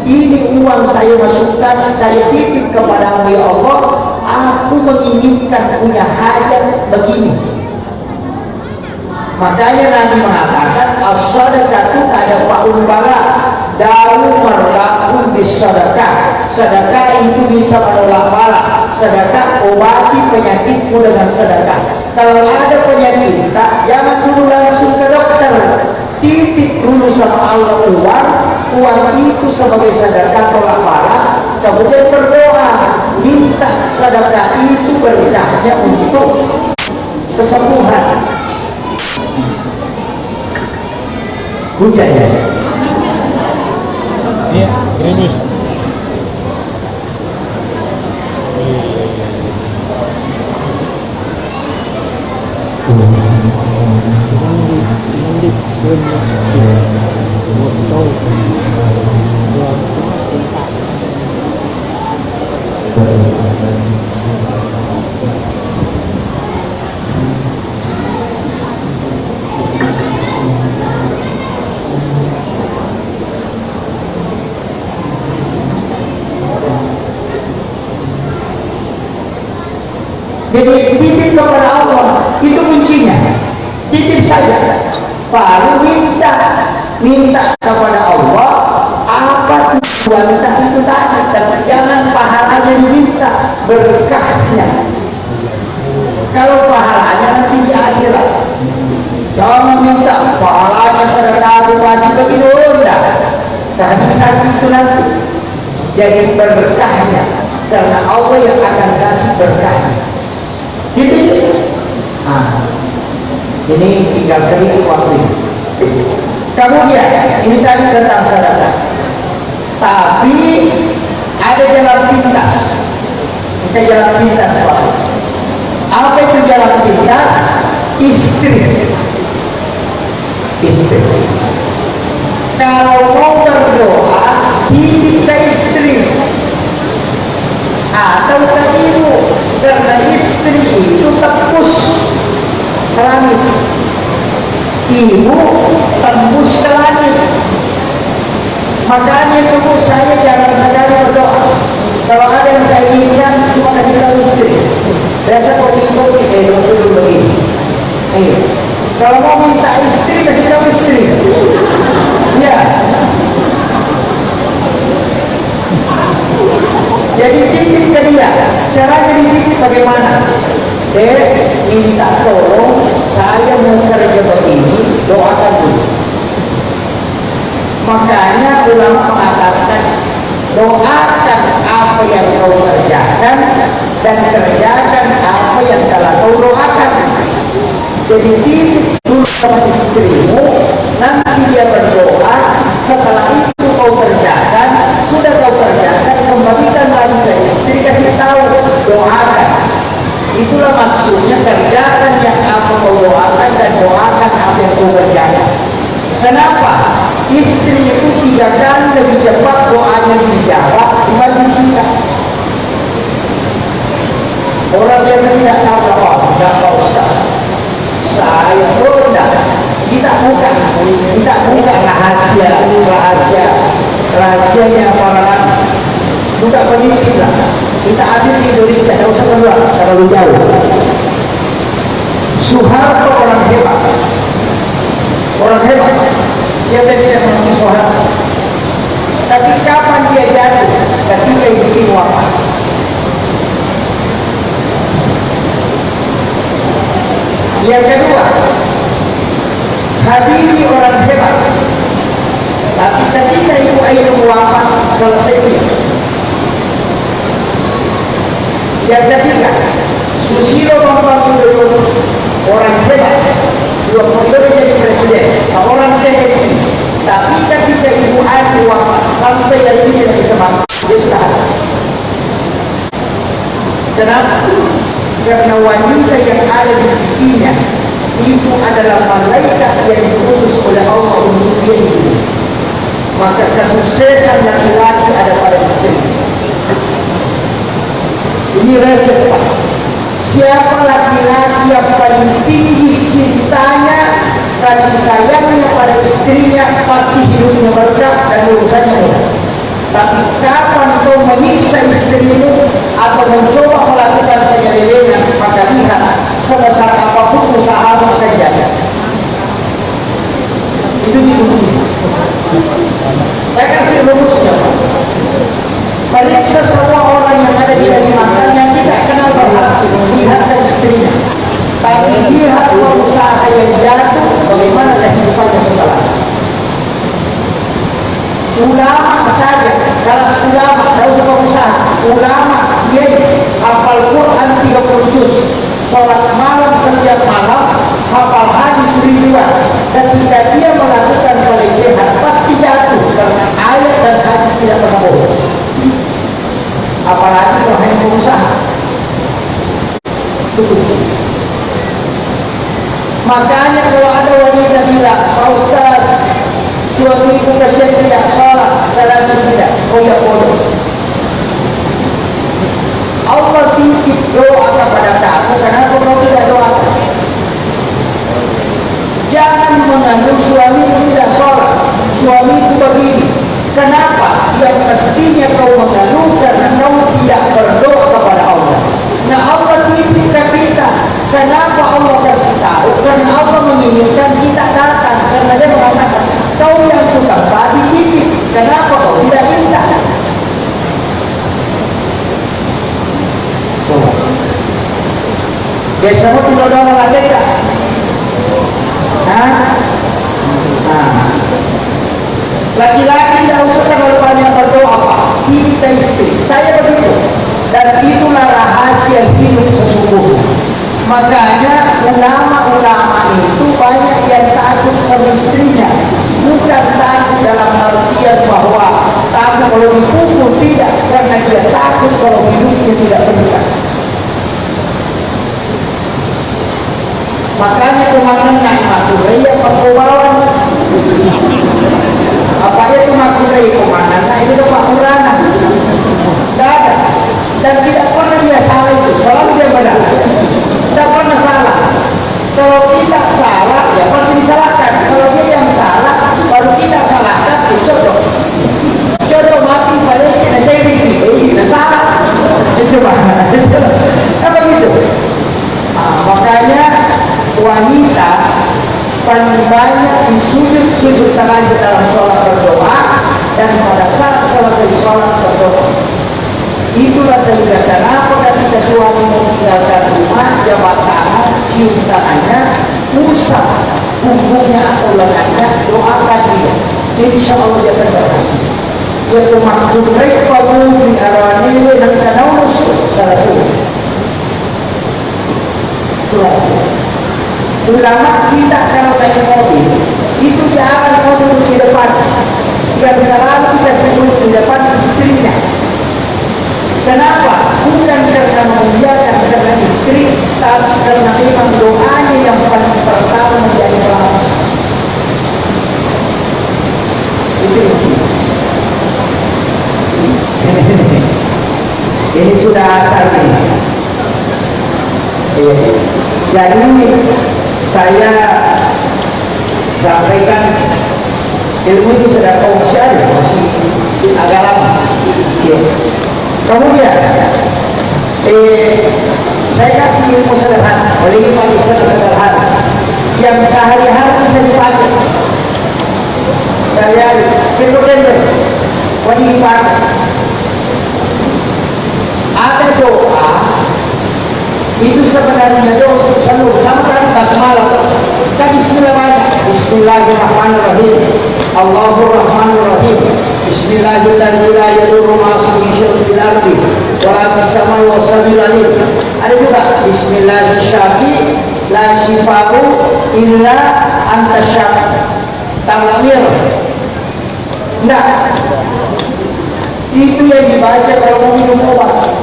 ini uang saya masukkan, saya titip kepadamu ya Allah, aku menginginkan punya hajat begini. Makanya Nabi mengatakan as-sadaqatu ada faul bala, daun merlaku bisadaqah. Sedekah itu bisa menolak bala. Sedekah obati penyakitmu dengan sedekah. Kalau ada penyakit, jangan dulu langsung ke dokter. Titip dulu sama Allah uang itu sebagai sedekah tolak bala, kemudian berdoa minta sedekah itu berkahnya untuk kesembuhan. Hujan ya? Iya, gerimis. Jadi titip kepada Allah itu kuncinya. Titip saja, baru minta kepada Allah apa tujuan minta itu tadi. Tapi jangan pahalanya diminta, berkahnya. Kalau pahalanya nanti di akhirat, jangan minta pahalanya sedekah aku kasih begitu, enggak. Tak bisa itu nanti. Jadi berkahnya, karena Allah yang akan kasih berkahnya. Gitu. Ini tinggal sedikit waktu ini. Kemudian ini tadi tentang sedekah. Tapi ada jalan pintas. Kita jalan pintas Pak. Apa itu jalan pintas? Istri. Kalau mau berdoa, titip ke istri atau ke ibu, karena istri itu tembus ke langit, ibu tembus ke langit. Makanya itu saya jangan sekali berdoa. Kalau ada yang saya inginkan, cuma kasih tahu istri. Biasa kopi-kopi, dulu begini. Kalau mau minta istri, kasih tahu istri. Ya. Jadi titip ke dia. Caranya dititip bagaimana? Minta tolong, saya mau kerja begini, doakan dulu. Makanya ulama mengatakan, doakan apa yang kau kerjakan dan kerjakan apa yang telah kau doakan. Jadi titip dulu sama istrimu, nanti dia berdoa, setelah itu kau kerjakan, sudah kau kerjakan, kembalikan lagi ke istri, kasih tahu, doakan. Itulah maksudnya, kerjakan yang apa kau doakan dan doakan apa yang kau kerjakan. Kenapa? Istri itu 3 kali lebih cepat doanya dijawab dibanding kita. Orang biasa tidak tahu apa Ustaz. Saya tidak. Kita buka rahasianya orang buka pemimpin lah. Kita ambil di Indonesia, tidak usah keluar terlalu jauh. Soeharto orang hebat. Siapa yang tidak mengerti Soeharto? Tapi kapan dia jatuh? Ketika bikin wafat. Yang kedua, Habibie orang hebat. Tapi ketika Ibu Ainun wafat, selesai dia. Yang ketiga, Susilo Bambang Yudhoyono orang hebat. 2 periode jadi presiden, seorang TNI. Tapi ketika Ibu Ainun wafat, sampai hari ini tidak bisa makan. Dia sudah habis. Kenapa? Karena wanita yang ada di sisinya itu adalah malaikat yang diutus oleh Allah untuk dia hidup. Maka kesuksesan laki-laki ada pada istri. Ini resep Pak. Siapa laki-laki yang paling tinggi cintanya, kasih sayangnya pada istrinya, pasti hidupnya berkah dan urusannya mudah. Tapi kapan kau menyiksa istrimu atau mencoba melakukan penyelewengan, maka lihat sebesar apapun usahamu akan jatuh. Itu dikunci. Saya kasih rumusnya. Periksa semua orang yang ada di Kalimantan yang tidak kenal berhasil, lihat ke istrinya. Tapi lihat usaha yang jatuh, bagaimana kehidupannya setelah. Ulama saja, kelas ulama, tidak usah berusaha. Ulama, dia hafal Quran 30 juz, sholat malam setiap malam, hafal hadis ribuan. Ketika dia melakukan pelecehan, pasti jatuh karena ayat dan hadis tidak pernah bohong. Apalagi kalau hanya berusaha. Makanya kalau ada wanita bilang, Pak Ustaz, suamiku kasihan tidak sholat, saya tidak, oh ya bodoh. Allah titip doa kepada kamu, kenapa kau tidak doa? Jangan menganggap suamiku tidak sholat, suamiku begini. Kenapa? Yang mestinya kau mengeluh karena kau tidak berdoa kepada Allah. Nah Allah titip tanpa dititip. Kenapa kau tidak minta? Biasanya tidak ada orang lagi tak? Laki-laki tidak usah terlalu banyak berdoa, Pak. Kita istri. Saya begitu. Dan itulah rahasia hidup sesungguhnya. Makanya ulama-ulama itu banyak yang takut sama istrinya. Bukan takut dalam artian bahwa takut kalau dipukul, tidak. Karena dia takut kalau hidupnya tidak berkah. Makanya kemana-mana makurai apa kawan? Apa itu makurai kemana-mana? Itu Pak Qurana. Tidak ada. Dan tidak pernah dia salah itu. Selalu dia benar. Tidak pernah salah. Kalau kita salah, ya pasti disalahkan. Kalau dia yang salah, baru kita salahkan. Contoh. Contoh mati pada Cina jadi tidak salah. Itu apa gitu? Makanya wanita paling banyak di sujud terlanjur dalam sholat berdoa, dan pada saat selesai sholat berdoa. Itulah sehingga kenapa ketika suami meninggalkan rumah, jabat tangan, cium tangannya, usap punggungnya atau lengannya, doakan dia. Insya Allah dia akan berhasil. Yaitu makhluk rekwamu di arah nilai dan kanaumus salah satu. Itulah ulama kita kalau naik mobil itu jangan mobil di depan, tidak bisa lalu kita sebut di depan istrinya. Kenapa? Bukan karena memuliakan karena istri, tapi karena memang doanya yang paling pertama menjadi balas. Itu ini sudah asal ini. Jadi saya sampaikan ilmu ini sudah masih agak lama. Kemudian saya kasih ilmu sederhana, oleh sederhana yang sehari-hari bisa dipakai. Saya kendo-kendo wajib dipakai. Ada doa itu sebenarnya doa untuk seluruh, sama kan basmalah. Kan bismillah banyak. Bismillahirrahmanirrahim. Allahur Rahmanur Rahim. Bismillahirrahmanirrahim. La yadurru ma'asmi syai'un fil ardi wa la fis samai wa samil alim. Ada juga Bismillahirrahmanirrahim. La shifa'u illa anta syafi. Tamamir. Nah, itu yang dibaca kalau minum obat.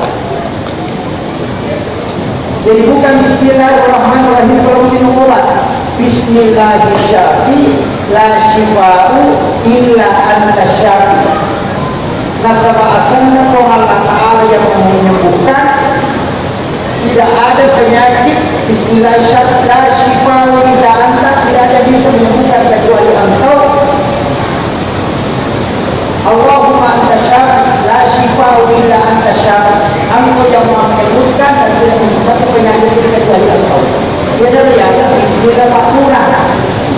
Jadi bukan Bismillahirrahmanirrahim kalau minum obat. Bismillahirrahmanirrahim. La shifa'u illa anta syafi. Nasabah asalnya Allah Ta'ala yang menyembuhkan. Tidak ada penyakit. Bismillahirrahmanirrahim. La shifa'u illa anta. Tidak ada bisa menyembuhkan kecuali engkau. Allahumma anta syafi. La shifa'u illa anta syafi. Engkau yang menyembuhkan dan tidak bisa satu penyakit kecuali engkau. Dia ada biasa Bismillah Pak.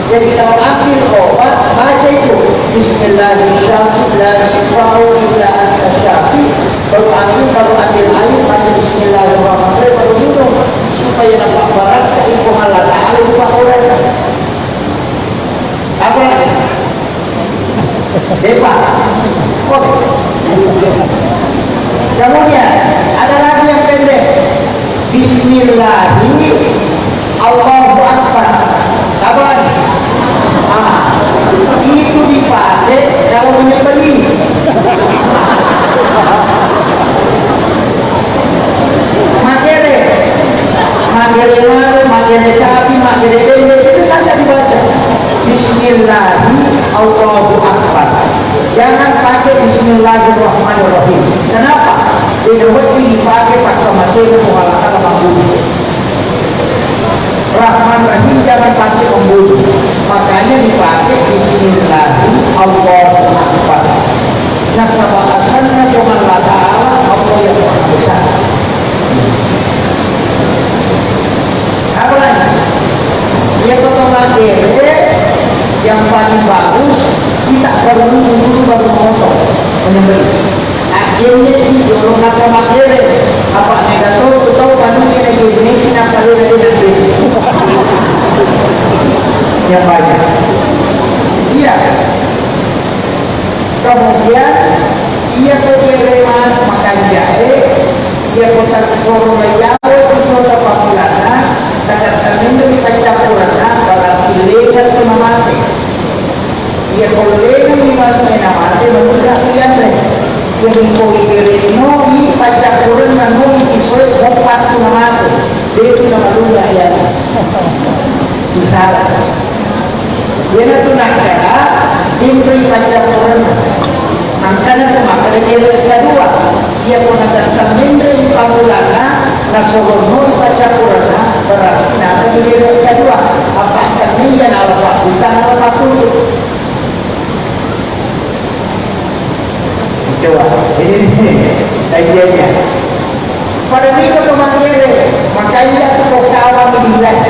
Jadi kalau ambil obat, baca itu Bismillahirrahmanirrahim. La shifa'u illa anta syafi. Baru ambil air, baca Bismillahirrahmanirrahim, baru minum supaya dapat barat keikut Allah Ta'ala itu Pak Quran. Apa? Depan. Kemudian ada lagi yang pendek. Bismillahirrahmanirrahim. Allahu Akbar. Kapan? Itu dipakai kalau menyembelih. Makere sapi, makere bende itu saja dibaca. Bismillahirrahmanirrahim. Allahu Akbar. Jangan pakai Bismillahirrahmanirrahim. Kenapa? Ini dipakai pakai masih mengalahkan membunuh. Rahman Rahim jangan pakai membunuh. Makanya dipakai Bismillahirrahmanirrahim. Allahu Akbar. Nasabah asalnya dengan Allah Ta'ala, Allah yang Maha Besar. Apa lagi? Dia kata yang paling bagus kita baru memotong menyembelih. Akhirnya di dorong apa makere apa negator atau manusia yang ini kita kali lagi nanti yang banyak. Iya. Kemudian ia kekereman makan jahe, ia kota kesoro layawe kesoro papulana, dan termindu di kancapurana dalam ilegal kemamate. Ia kolega di mana namate menurut ian deh. Yang kolega noi kancapurana noi isoy opat kemamate. Dia itu nama dulu ian. Susah. Dia itu nak cara diberi kancapurana. Angkana itu maka dia kedua ia pun akan memberi pangulana nasogono kancapurana berarti nasa dia kedua apa kami yang apa bukan apa itu. Coba ini kajiannya. Pada itu kemarin makanya itu kawan bilang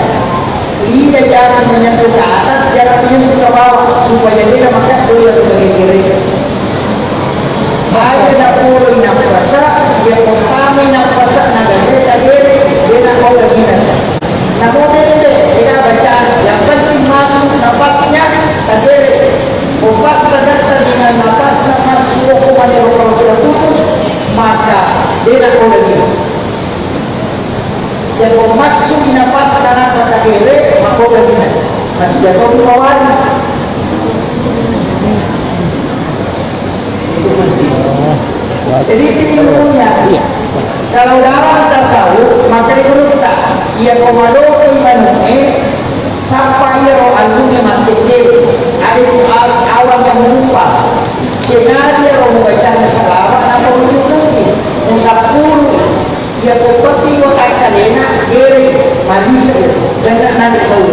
dia jangan menyentuh ke atas, jangan menyentuh ke bawah supaya dia makan dia sebagai kiri. Baik dapur ina puasa, dia pertama ina puasa nagade dagere dia nak kau lagi nanti. Namun dia baca yang penting masuk nafasnya dagere. Lepas terdapat dengan nafas hukuman yang kalau sudah putus maka dia nak kau lagi. Yang masuk nafas karena dagere maka kau lagi nanti. Masih jatuh di bawah. Jadi ilmunya kalau dalam tasawuf maka menurut ia komando imanune sampai roh alumnya mati ada awal yang merupa sehingga dia roh membaca selama apa mungkin musafur ia kopati otak kalena gere manis dan nanti tahu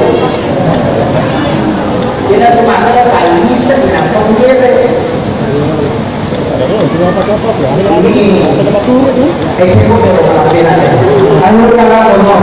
dia kemana ada manis dan penggere. Ini eksekutif orang bilang, anu kalau mau